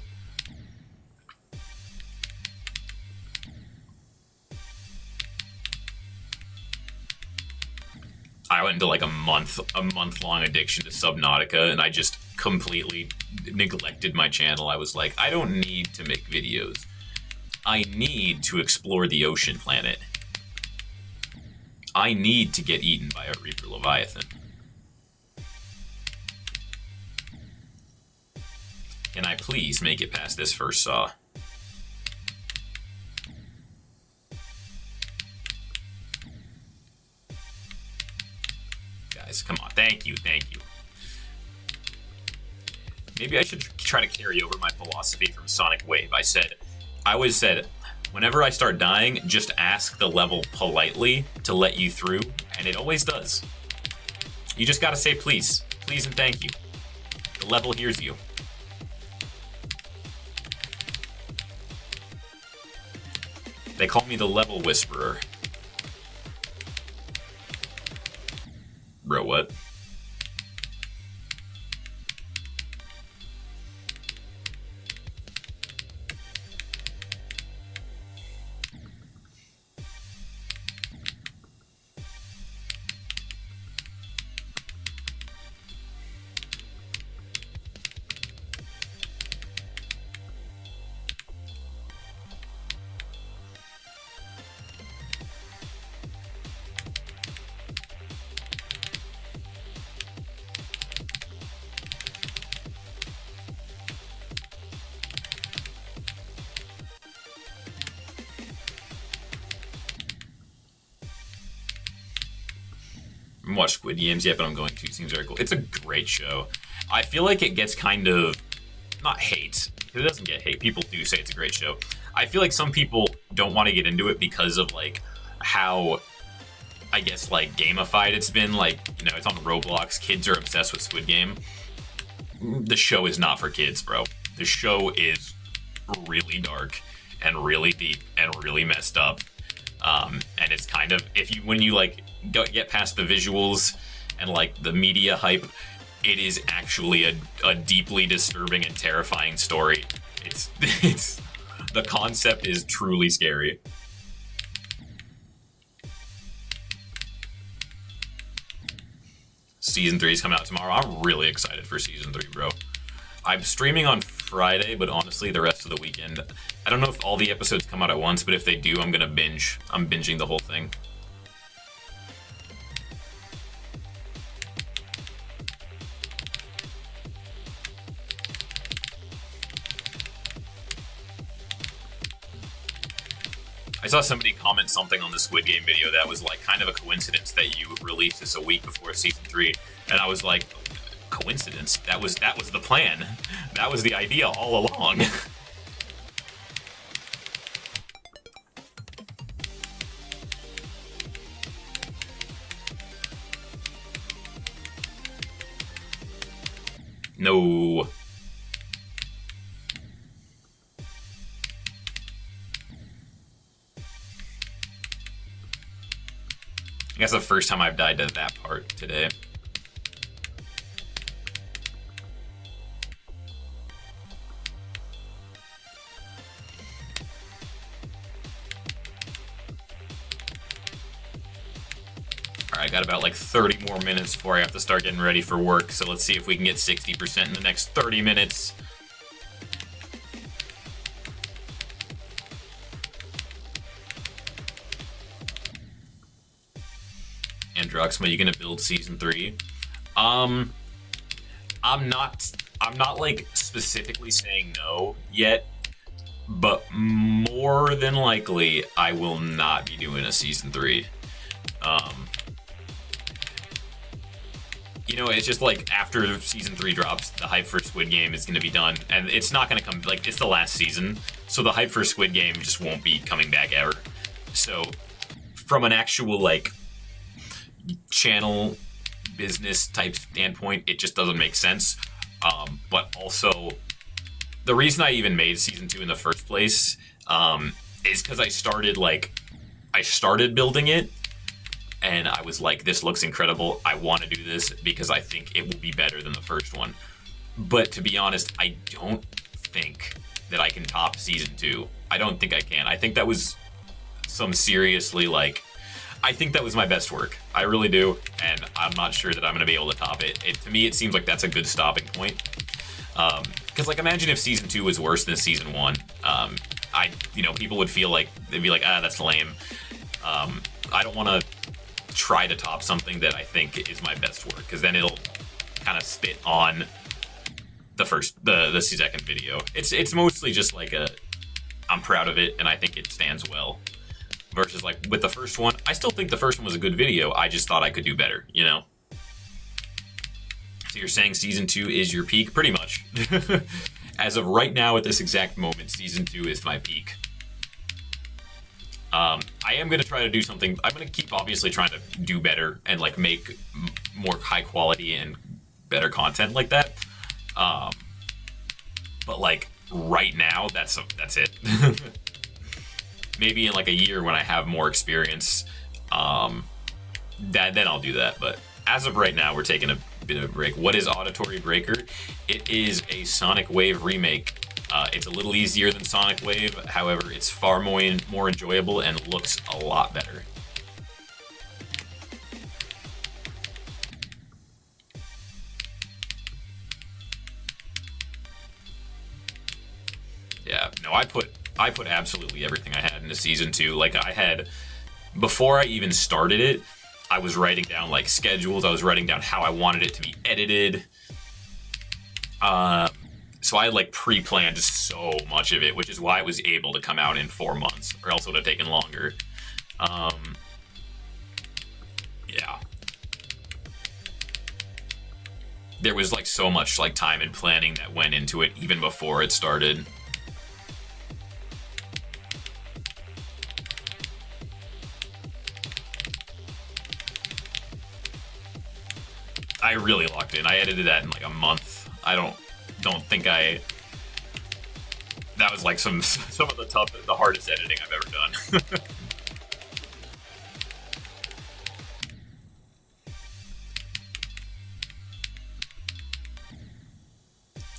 Speaker 1: I went into like a month-long addiction to Subnautica, and I just completely neglected my channel. I was like, I don't need to make videos. I need to explore the ocean planet. I need to get eaten by a Reaper Leviathan. Can I please make it past this first saw? Guys, come on. Thank you, thank you. Maybe I should try to carry over my philosophy from Sonic Wave. I always said, whenever I start dying, just ask the level politely to let you through, and it always does. You just gotta say please. Please and thank you. The level hears you. They call me the level whisperer. Bro, what? I haven't watched Squid Games yet, but I'm going to. It seems very cool. It's a great show. I feel like it gets kind of, not hate, because it doesn't get hate. People do say it's a great show. I feel like some people don't want to get into it because of, like, how, I guess, like, gamified it's been. Like, you know, it's on Roblox. Kids are obsessed with Squid Game. The show is not for kids, bro. The show is really dark and really deep and really messed up. And it's kind of, when you like get past the visuals and like the media hype, it is actually a deeply disturbing and terrifying story. It's the concept is truly scary. Season 3 is coming out tomorrow. I'm really excited for Season 3, bro. I'm streaming on Friday, but honestly, the rest of the weekend, I don't know if all the episodes come out at once, but if they do, I'm gonna binge. I'm binging the whole thing. I saw somebody comment something on the Squid Game video that was like kind of a coincidence that you released this a week before season 3, and I was like, coincidence? That was the plan. That was the idea all along. No. I guess the first time I've died to that part today. Alright, I got about like 30 more minutes before I have to start getting ready for work, so let's see if we can get 60% in the next 30 minutes. Androxma, you gonna build season 3? I'm not like specifically saying no yet, but more than likely I will not be doing a season 3. You know, it's just like after season 3 drops, the hype for Squid Game is going to be done, and it's not going to come, like, it's the last season, so the hype for Squid Game just won't be coming back ever. So from an actual like channel business type standpoint, it just doesn't make sense. But also, the reason I even made season 2 in the first place is because I started building it, and I was like, this looks incredible. I want to do this because I think it will be better than the first one. But to be honest, I don't think that I can top season 2. I don't think I can. I think that was some seriously, like, I think that was my best work. I really do, and I'm not sure that I'm going to be able to top it. To me, it seems like that's a good stopping point. Because, like, imagine if season 2 was worse than season 1. People would feel like, they'd be like, that's lame. I don't want to try to top something that I think is my best work, because then it'll kind of spit on the second video. It's mostly just like I'm proud of it and I think it stands well. Versus like with the first one, I still think the first one was a good video. I just thought I could do better, you know? So you're saying season 2 is your peak? Pretty much. As of right now, at this exact moment, season 2 is my peak. I am going to try to do something. I'm going to keep obviously trying to do better and like make more high quality and better content like that. But like right now, that's it. Maybe in like a year when I have more experience, then I'll do that. But as of right now, we're taking a bit of a break. What is Auditory Breaker? It is a Sonic Wave remake. It's a little easier than Sonic Wave, however, it's far more enjoyable and looks a lot better. Yeah, no, I put absolutely everything I had into season 2. Like, I had, before I even started it, I was writing down like schedules, I was writing down how I wanted it to be edited. So I had like pre-planned so much of it, which is why it was able to come out in 4 months, or else it would have taken longer. Yeah. There was like so much like time and planning that went into it even before it started. I really locked in. I edited that in like a month. I don't think that was like some of the hardest editing I've ever done.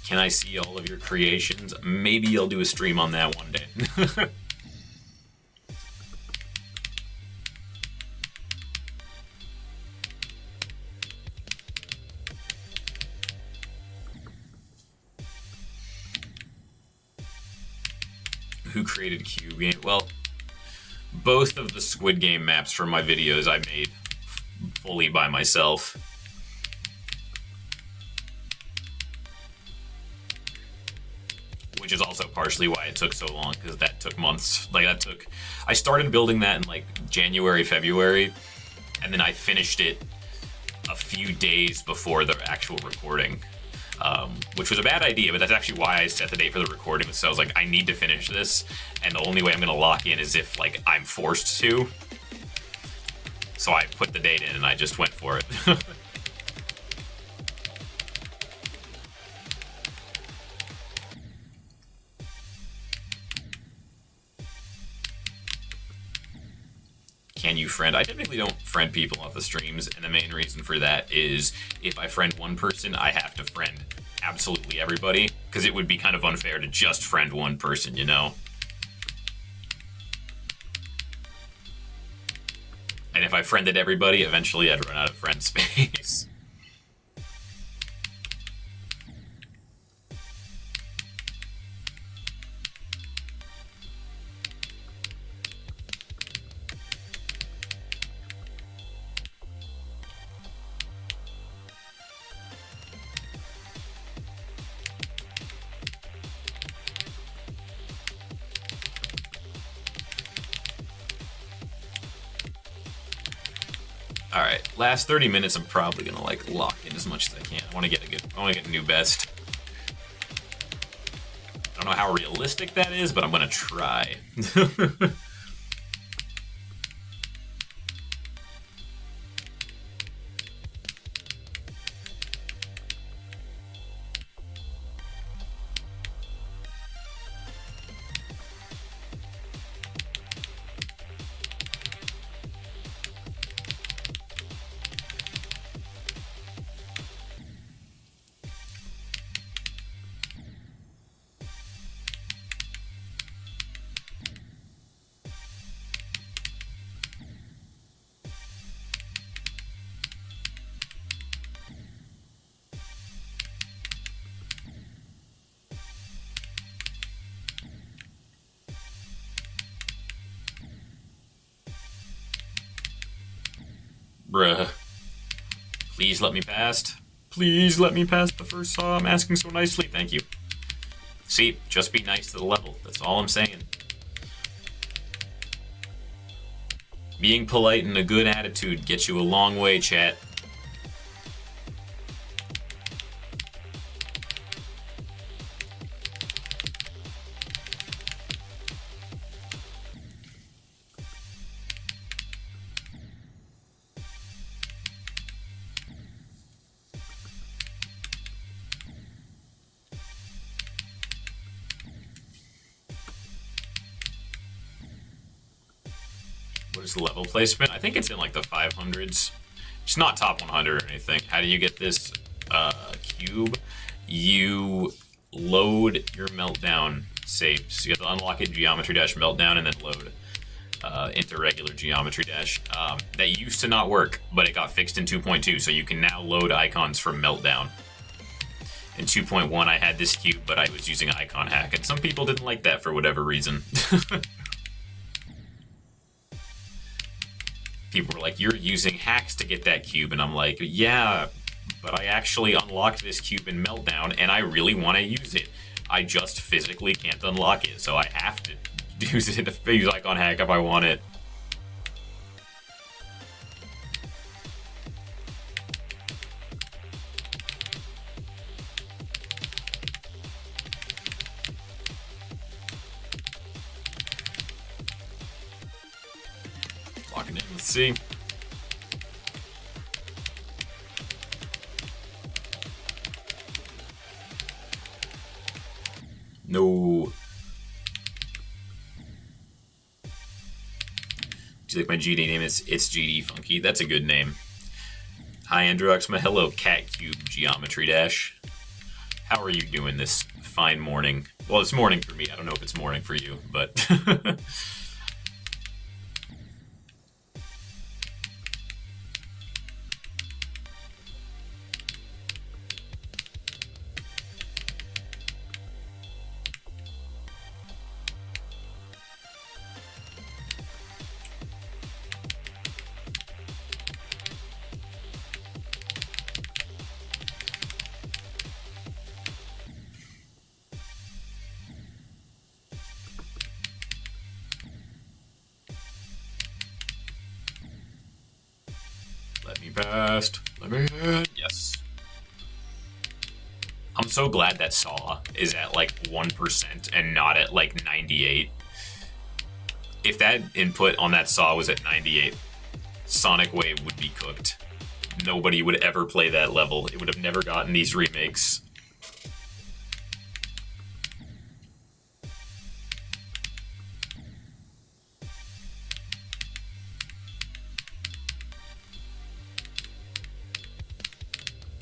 Speaker 1: Can I see all of your creations? Maybe I'll do a stream on that one day. Who created Cube Game? Well, both of the Squid Game maps for my videos I made fully by myself. which is also partially why it took so long, because that took months. Like, I started building that in, like, January, February, and then I finished it a few days before the actual recording, which was a bad idea, but that's actually why I set the date for the recording. So I was like, I need to finish this, and the only way I'm going to lock in is if, like, I'm forced to. So I put the date in, and I just went for it. Can you friend? I typically don't friend people off the streams, and the main reason for that is if I friend one person, I have to friend absolutely everybody, because it would be kind of unfair to just friend one person, you know? And if I friended everybody, eventually I'd run out of friend space. All right, last 30 minutes, I'm probably gonna like lock in as much as I can. I want to get a new best. I don't know how realistic that is, but I'm gonna try. Bruh. Please let me past. Please let me past the first saw. I'm asking so nicely. Thank you. See, just be nice to the level. That's all I'm saying. Being polite and a good attitude gets you a long way, chat. What is the level placement? I think it's in like the 500s. It's not top 100 or anything. How do you get this cube? You load your meltdown saves. You have to unlock it, geometry dash meltdown, and then load into regular geometry dash. That used to not work, but it got fixed in 2.2, so you can now load icons from meltdown. In 2.1, I had this cube, but I was using icon hack, and some people didn't like that for whatever reason. People were like, you're using hacks to get that cube, and I'm like, yeah, but I actually unlocked this cube in meltdown, and I really want to use it. I just physically can't unlock it, so I have to use it to use icon hack if I want it. Locking in, let's see. No. Do you like my GD name? It's GD Funky. That's a good name. Hi, Androxma. Hello, Cat Cube Geometry Dash. How are you doing this fine morning? Well, it's morning for me. I don't know if it's morning for you, but... past. Let me in. Yes. I'm so glad that Saw is at like 1% and not at like 98. If that input on that Saw was at 98, Sonic Wave would be cooked. Nobody would ever play that level. It would have never gotten these remakes.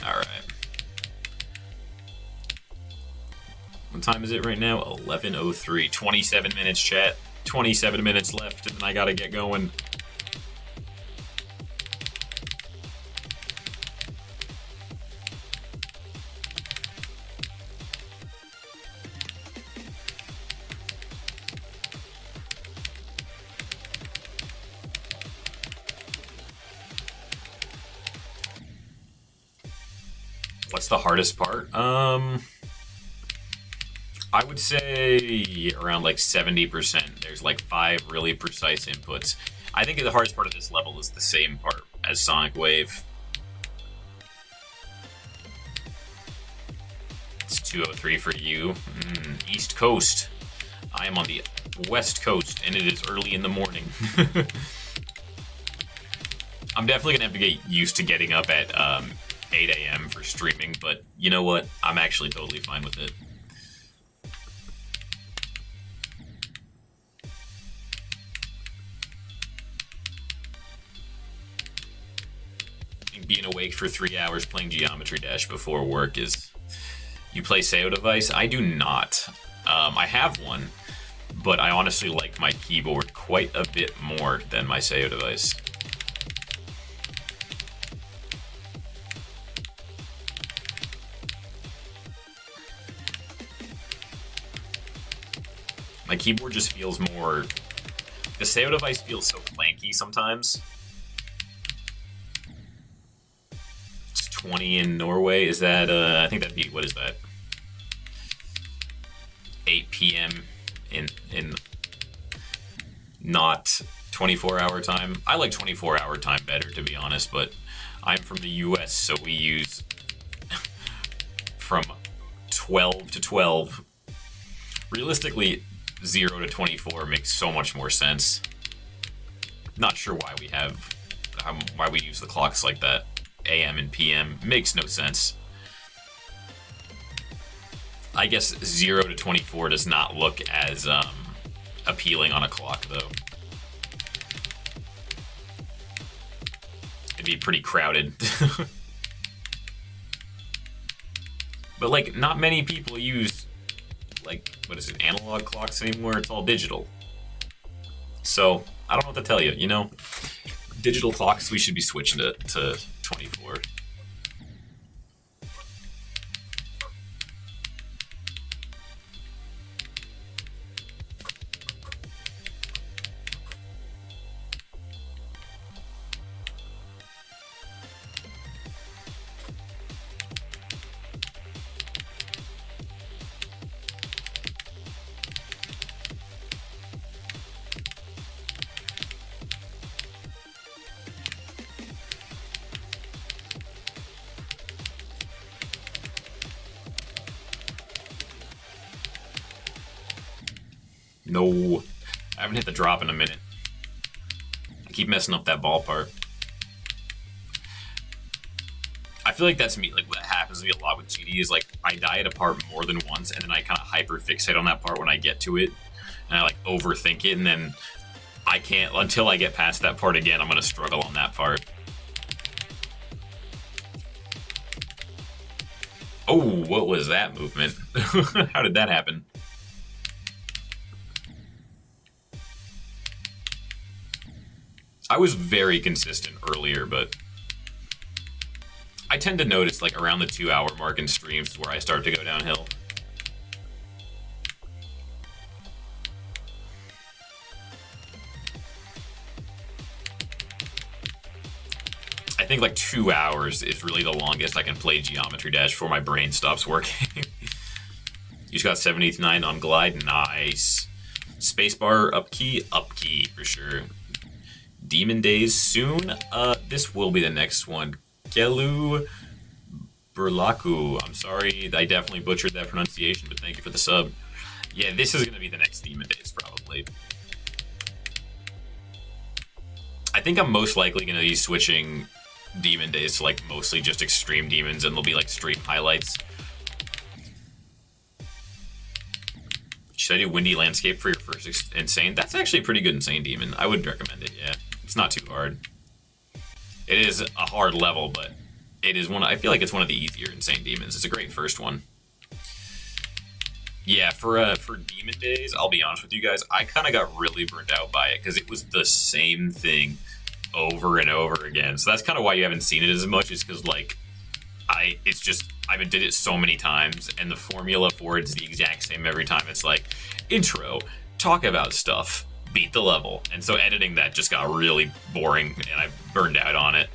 Speaker 1: Alright. What time is it right now? 11:03. 27 minutes, chat. 27 minutes left, and then I gotta get going. What's the hardest part? I would say around like 70%. There's like 5 really precise inputs. I think the hardest part of this level is the same part as Sonic Wave. It's 2:03 for you. East Coast. I am on the West Coast, and it is early in the morning. I'm definitely gonna have to get used to getting up at 8 a.m. for streaming, but you know what? I'm actually totally fine with it. Being awake for 3 hours playing Geometry Dash before work is... You play Sayo device? I do not. I have one, but I honestly like my keyboard quite a bit more than my Sayo device. My keyboard just feels more... The Sayo device feels so clanky sometimes. It's 20 in Norway. Is that, I think that'd be, what is that? 8 p.m. in not 24-hour time. I like 24-hour time better, to be honest, but I'm from the US, so we use from 12 to 12. Realistically, 0 to 24 makes so much more sense. Not sure why we have, why we use the clocks like that. AM and PM makes no sense. I guess 0 to 24 does not look as appealing on a clock, though. It'd be pretty crowded. But, like, not many people use, like, what is it, analog clocks anymore? It's all digital. So, I don't know what to tell you, you know? Digital clocks, we should be switching to 24. No, I haven't hit the drop in a minute. I keep messing up that ball part. I feel like that's me, like what happens to me a lot with GD is like I die at a part more than once and then I kind of hyper fixate on that part when I get to it and I like overthink it and then I can't, until I get past that part again, I'm gonna struggle on that part. Oh, what was that movement? How did that happen? I was very consistent earlier, but I tend to notice like around the 2-hour mark in streams where I start to go downhill. I think like 2 hours is really the longest I can play Geometry Dash before my brain stops working. You just got 79 on Glide, nice. Spacebar up key for sure. Demon Days soon. This will be the next one. Gelu Burlaku. I'm sorry, I definitely butchered that pronunciation, but thank you for the sub. Yeah, this is going to be the next Demon Days, probably. I think I'm most likely going to be switching Demon Days to, like, mostly just Extreme Demons, and they'll be, like, stream highlights. Should I do Windy Landscape for your first Insane? That's actually a pretty good Insane Demon. I would recommend it, yeah. It's not too hard. It is a hard level, but it is one. I feel like it's one of the easier Insane Demons. It's a great first one. Yeah, for Demon Days, I'll be honest with you guys, I kind of got really burnt out by it because it was the same thing over and over again. So that's kind of why you haven't seen it as much, is because, like, I did it so many times, and the formula for it is the exact same every time. It's like, intro, talk about stuff, beat the level. And so editing that just got really boring, and I burned out on it.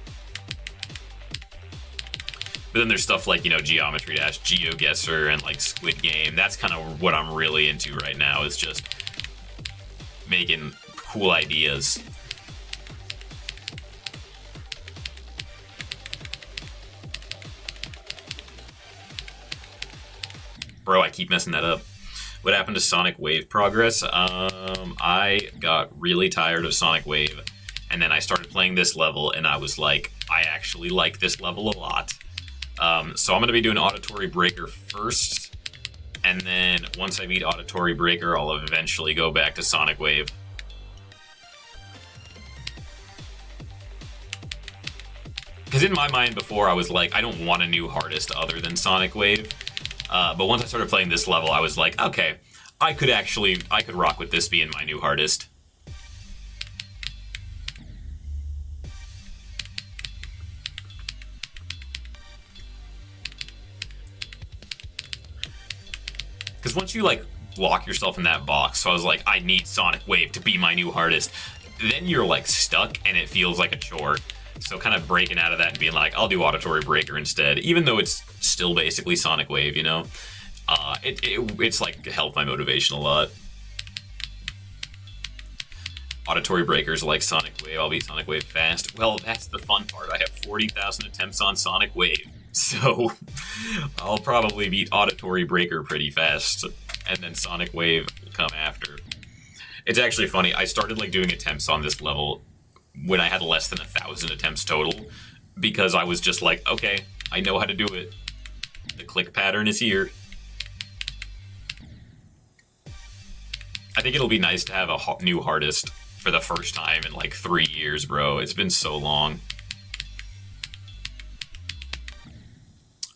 Speaker 1: But then there's stuff like, you know, Geometry Dash, GeoGuessr, and, like, Squid Game. That's kind of what I'm really into right now, is just making cool ideas. Bro, I keep messing that up. What happened to Sonic Wave progress? I got really tired of Sonic Wave, and then I started playing this level, and I was like, I actually like this level a lot. So I'm going to be doing Auditory Breaker first, and then once I beat Auditory Breaker, I'll eventually go back to Sonic Wave. Because in my mind before, I was like, I don't want a new hardest other than Sonic Wave. But once I started playing this level, I was like, okay, I could rock with this being my new hardest. Because once you, like, lock yourself in that box, so I was like, I need Sonic Wave to be my new hardest, then you're, like, stuck, and it feels like a chore. So kind of breaking out of that and being like, I'll do Auditory Breaker instead, even though it's still basically Sonic Wave, you know? It's like helped my motivation a lot. Auditory Breakers like Sonic Wave. I'll beat Sonic Wave fast. Well, that's the fun part. I have 40,000 attempts on Sonic Wave, so I'll probably beat Auditory Breaker pretty fast, and then Sonic Wave will come after. It's actually funny. I started, like, doing attempts on this level when I had less than 1,000 attempts total, because I was just like, okay, I know how to do it. The click pattern is here. I think it'll be nice to have a new hardest for the first time in, like, 3 years, bro. It's been so long.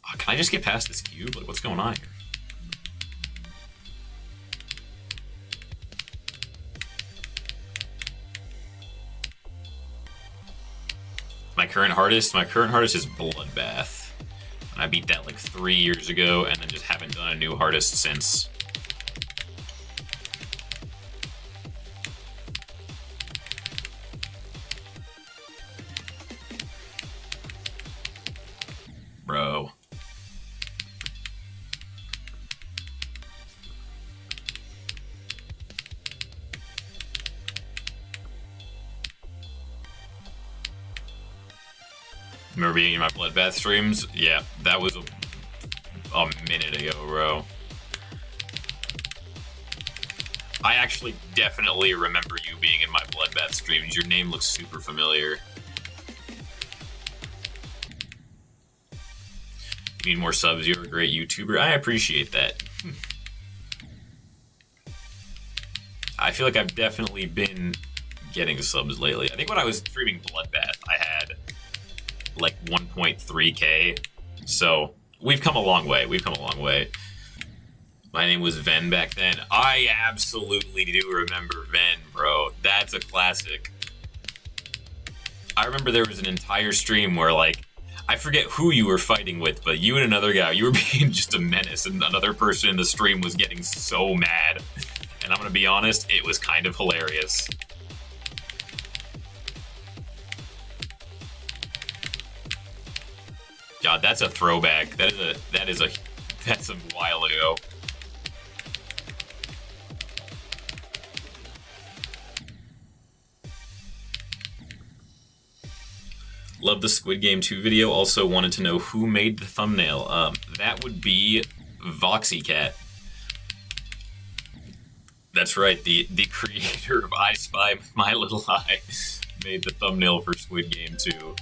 Speaker 1: Oh, can I just get past this cube? Like, what's going on here? My current hardest is Bloodbath. And I beat that like 3 years ago, and then just haven't done a new hardest since. Bro. Remember being in my Bloodbath streams? Yeah, that was a minute ago, bro. I actually definitely remember you being in my Bloodbath streams. Your name looks super familiar. You need more subs, you're a great YouTuber. I appreciate that. I feel like I've definitely been getting subs lately. I think when I was streaming Bloodbath, I had like 1.3k. So we've come a long way. My name was Ven back then. I absolutely do remember Ven, bro. That's a classic. I remember there was an entire stream where, like, I forget who you were fighting with, but you and another guy, you were being just a menace, and another person in the stream was getting so mad. And I'm gonna be honest, it was kind of hilarious. God, that's a throwback. That's a while ago. Love the Squid Game 2 video. Also wanted to know who made the thumbnail. That would be VoxyCat. That's right, the creator of I Spy My Little Eye made the thumbnail for Squid Game 2.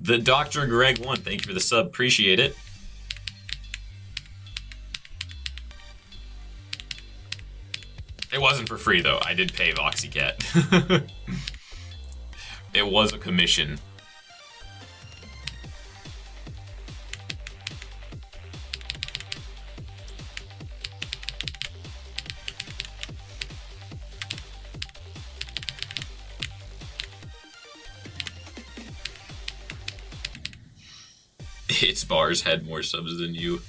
Speaker 1: The Dr. Greg 1, thank you for the sub, appreciate it. It wasn't for free though, I did pay VoxyCat. It was a commission. Its bars had more subs than you.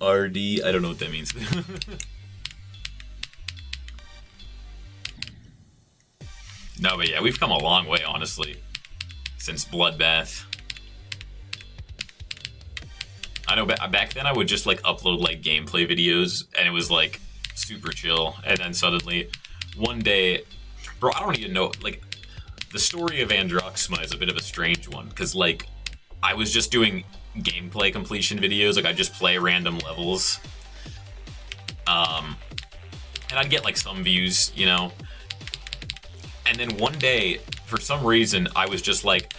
Speaker 1: RD, I don't know what that means. No, but yeah, we've come a long way, honestly, since Bloodbath. I know back then I would just like upload like gameplay videos, and it was like super chill, and then suddenly one day, bro, I don't even know, like, the story of Androxma is a bit of a strange one, because like, I was just doing gameplay completion videos, like I just play random levels, and I'd get like some views, you know, and then one day, for some reason, I was just like,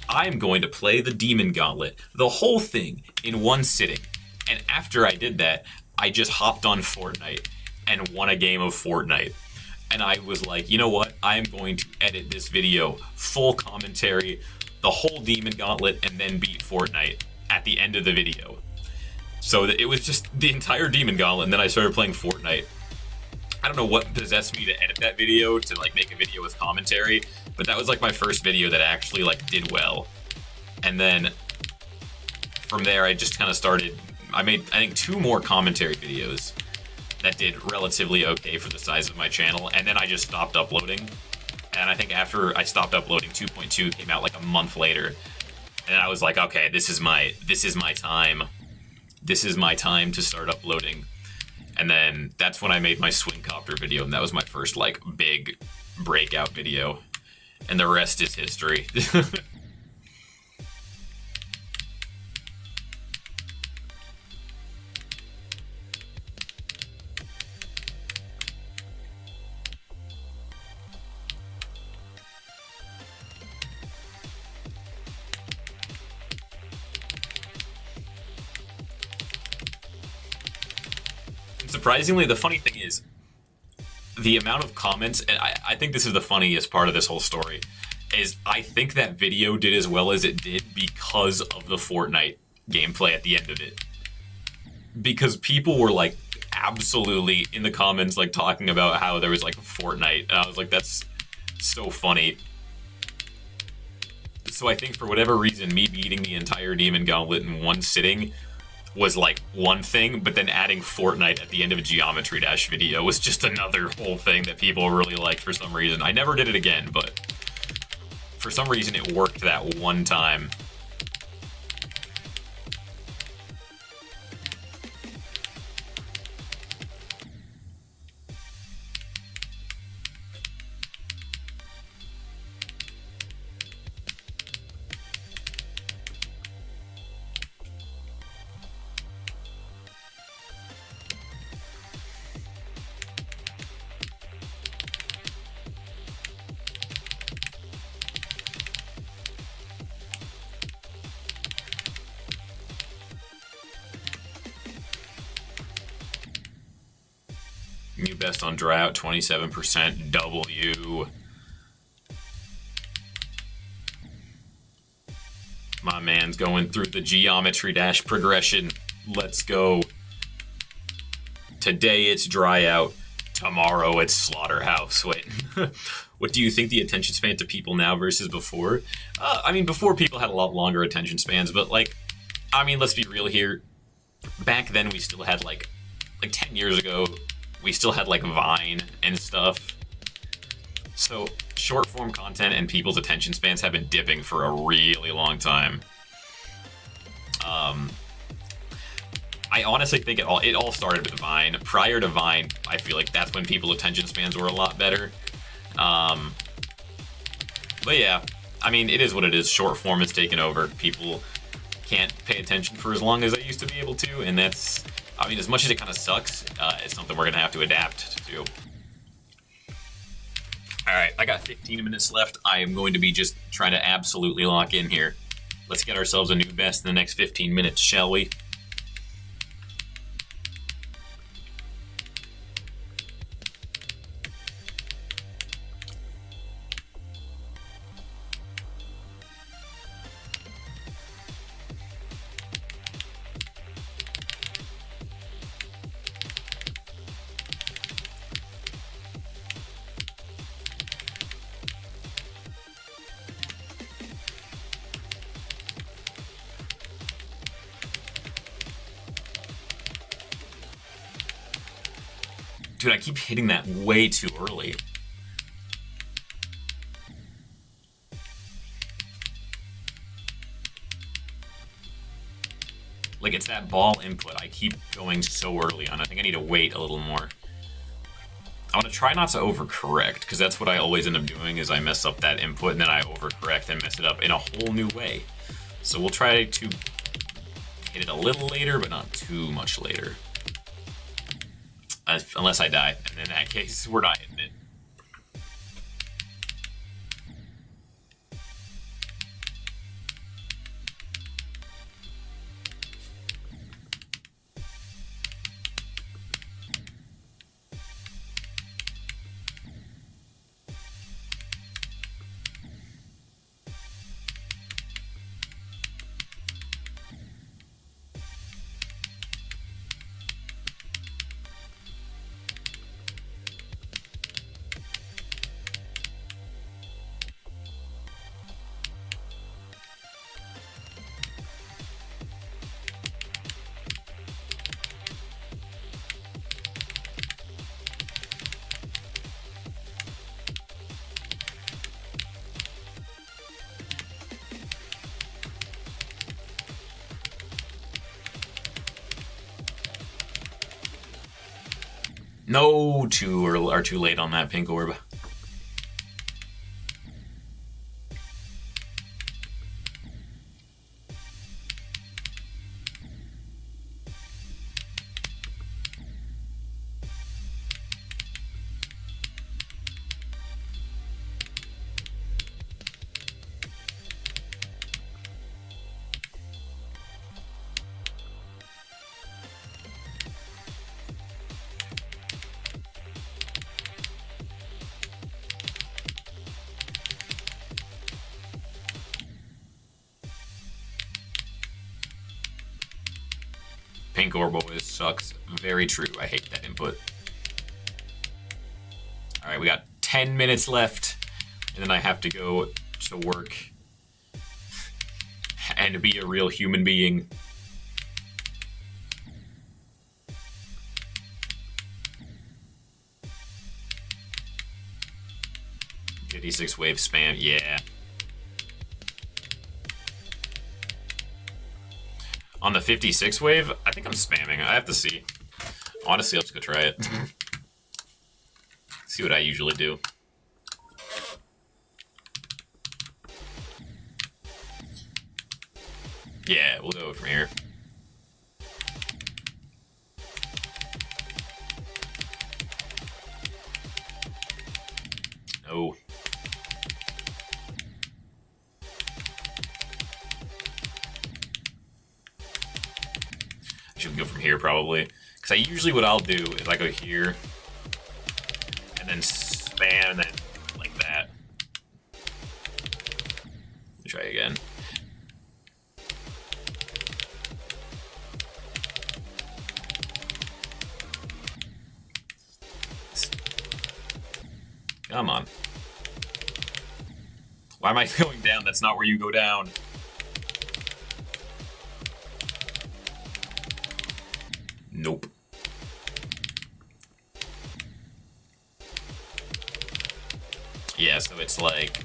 Speaker 1: I'm going to play the Demon Gauntlet, the whole thing, in one sitting, and after I did that, I just hopped on Fortnite and won a game of Fortnite, and I was like, you know what, I'm going to edit this video, full commentary, the whole Demon Gauntlet, and then beat Fortnite at the end of the video. So it was just the entire Demon Gauntlet, and then I started playing Fortnite. I don't know what possessed me to edit that video, to like make a video with commentary, but that was like my first video that actually like did well. And then from there I just kind of started, I made I think 2 more commentary videos that did relatively okay for the size of my channel, and then I just stopped uploading. And I think after I stopped uploading, 2.2 came out like a month later, and I was like, okay, this is my time. This is my time to start uploading. And then that's when I made my Swingcopter video, and that was my first like big breakout video, and the rest is history. Surprisingly, the funny thing is, the amount of comments, and I think this is the funniest part of this whole story, is I think that video did as well as it did because of the Fortnite gameplay at the end of it. Because people were like absolutely in the comments like talking about how there was like Fortnite, and I was like, that's so funny. So I think for whatever reason, me beating the entire Demon Gauntlet in one sitting was like one thing, but then adding Fortnite at the end of a Geometry Dash video was just another whole thing that people really liked for some reason. I never did it again, but for some reason it worked that one time. New best on drought, 27% W. My man's going through the Geometry Dash progression. Let's go. Today it's dry out. Tomorrow it's slaughterhouse. Wait, what do you think the attention span to people now versus before? I mean, before people had a lot longer attention spans, but like, I mean, let's be real here. Back then we still had like 10 years ago, we still had like Vine and stuff. So short form content and people's attention spans have been dipping for a really long time. I honestly think it all started with Vine. Prior to Vine, I feel like that's when people's attention spans were a lot better. But yeah, I mean, it is what it is. Short form is taken over. People can't pay attention for as long as they used to be able to, and that's, I mean, as much as it kind of sucks, it's something we're gonna have to adapt to. Alright, I got 15 minutes left. I am going to be just trying to absolutely lock in here. Let's get ourselves a new best in the next 15 minutes, shall we? Dude, I keep hitting that way too early. Like, it's that ball input. I keep going so early on. I think I need to wait a little more. I want to try not to overcorrect, because that's what I always end up doing, is I mess up that input, and then I overcorrect and mess it up in a whole new way. So we'll try to hit it a little later, but not too much later. Unless I die, and in that case, we're not hitting it. No, too early or too late on that pink orb. Pink orb always sucks. Very true. I hate that input. Alright, we got 10 minutes left, and then I have to go to work and be a real human being. D6 wave spam, yeah. On the 56 wave, I think I'm spamming. I have to see. Honestly, let's go try it. See what I usually do. Yeah, we'll go from here. No. I should go from here probably. Because I usually what I'll do is I go here and then spam and then like that. Let me try again. Come on. Why am I going down? That's not where you go down. Nope. Yeah, so it's like...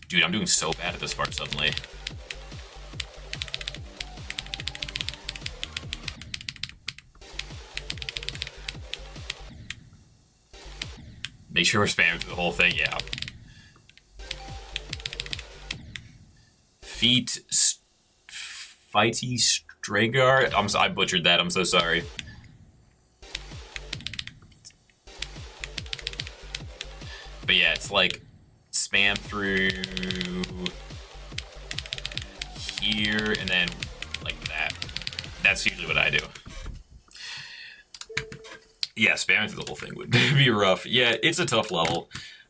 Speaker 1: Dude, I'm doing so bad at this part suddenly. Make sure we're spamming through the whole thing, yeah. Feet Fighty Stragar. I butchered that. I'm so sorry. But yeah, it's like spam through here and then like that. That's usually what I do. Yeah, spamming through the whole thing would be rough. Yeah, it's a tough level,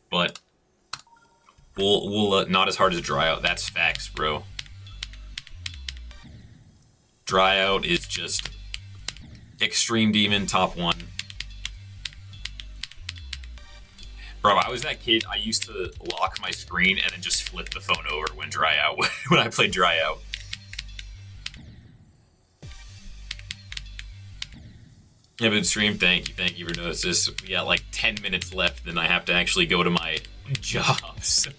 Speaker 1: but we'll not as hard as dry out. That's facts, bro. Dry out is just extreme demon top 1. Bro, I was that kid. I used to lock my screen and then just flip the phone over when dry out. When I played dry out. Yeah, but stream, thank you for noticing this. We got like 10 minutes left, then I have to actually go to my job, so.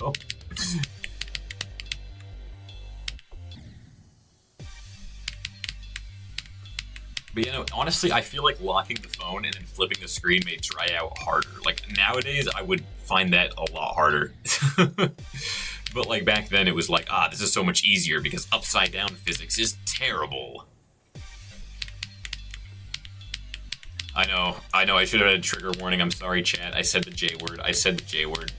Speaker 1: But you know, honestly, I feel like locking the phone and then flipping the screen made dry out harder. Like nowadays, I would find that a lot harder. But like back then, it was like, this is so much easier because upside down physics is terrible. I know, I should have had a trigger warning. I'm sorry, chat. I said the J word.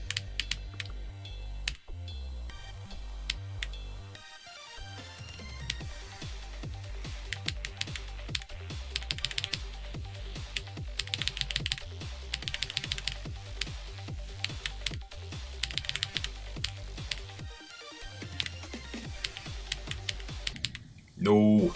Speaker 1: No.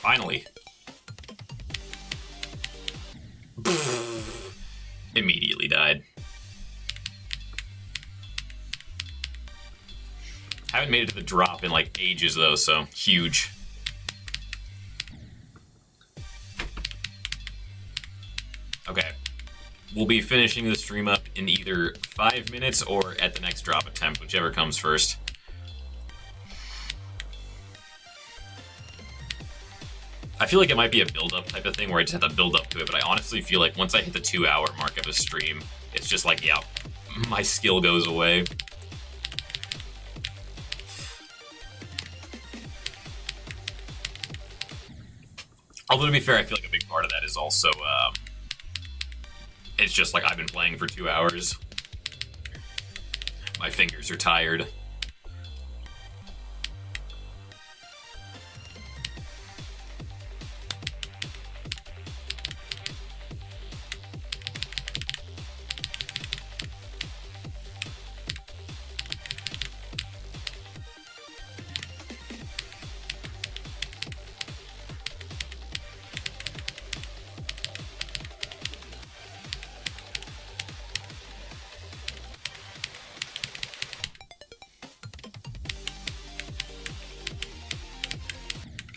Speaker 1: Finally. Immediately died. Haven't made it to the drop in like ages though, so huge. Okay. We'll be finishing the stream up in either 5 minutes or at the next drop attempt, whichever comes first. I feel like it might be a build-up type of thing where I just have to build up to it, but I honestly feel like once I hit the 2-hour mark of a stream, it's just like, yeah, my skill goes away. Although to be fair, I feel like a big part of that is also, it's just like I've been playing for 2 hours. My fingers are tired.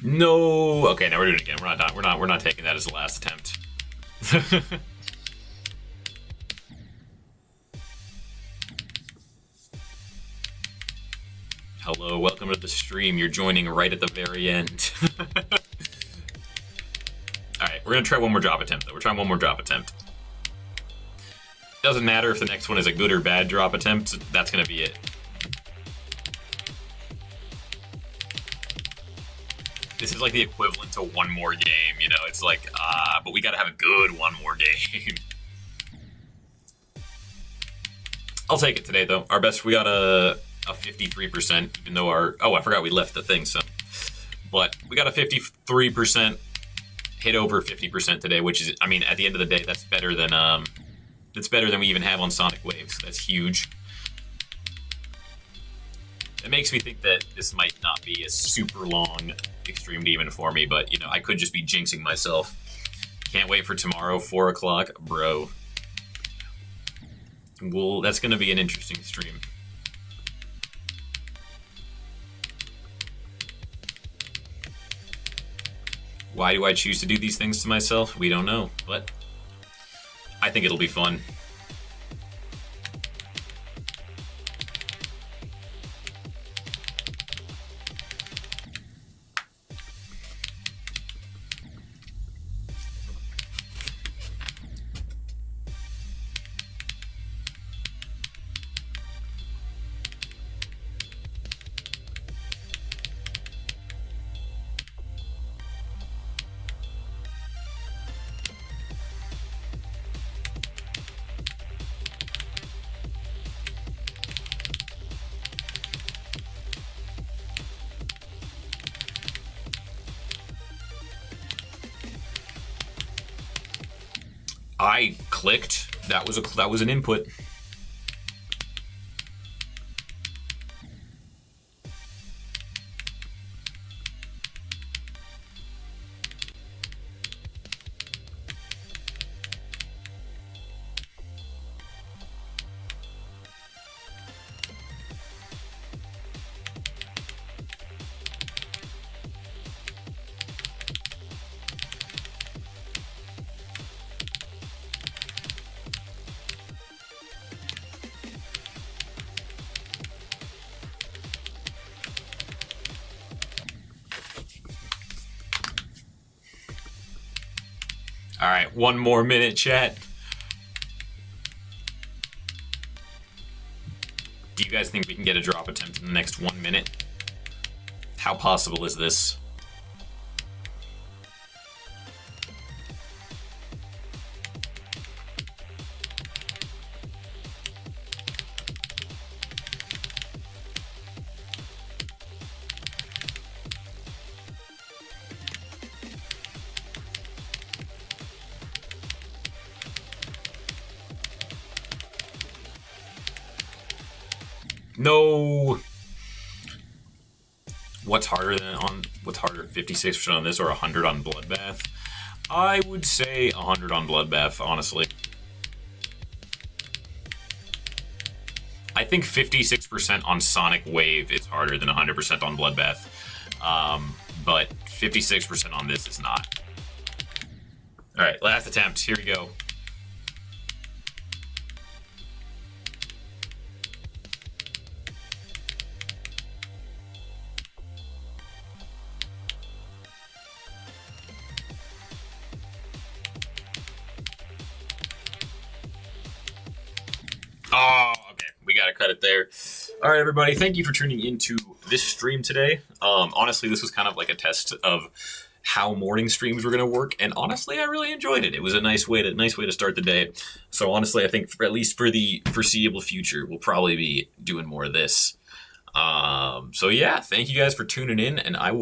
Speaker 1: No. Okay, now we're doing it again. We're not taking that as the last attempt. Hello, welcome to the stream. You're joining right at the very end. Alright, we're gonna try one more drop attempt though. We're trying one more drop attempt. Doesn't matter if the next one is a good or bad drop attempt, that's gonna be it. This is like the equivalent to one more game, you know? It's like, but we gotta have a good one more game. I'll take it today, though. Our best, we got a 53%, even though our... Oh, I forgot we left the thing, so... But we got a 53%, hit over 50% today, which is, I mean, at the end of the day, that's better than we even have on Sonic Waves. That's huge. It makes me think that this might not be a super long Extreme Demon for me, but, you know, I could just be jinxing myself. Can't wait for tomorrow, 4 o'clock. Bro, That's going to be an interesting stream. Why do I choose to do these things to myself? We don't know, but I think it'll be fun. I clicked. That was an input. All right, 1 more minute, chat. Do you guys think we can get a drop attempt in the next 1 minute? How possible is this? No. What's harder, 56% on this or 100 on Bloodbath? I would say 100 on Bloodbath, honestly. I think 56% on Sonic Wave is harder than 100% on Bloodbath. But 56% on this is not. All right, last attempt. Here we go. Oh, okay. We got to cut it there. All right, everybody. Thank you for tuning into this stream today. Honestly, this was kind of like a test of how morning streams were going to work, and honestly, I really enjoyed it. It was a nice way to start the day. So honestly, I think at least for the foreseeable future, we'll probably be doing more of this. So yeah, thank you guys for tuning in, and I will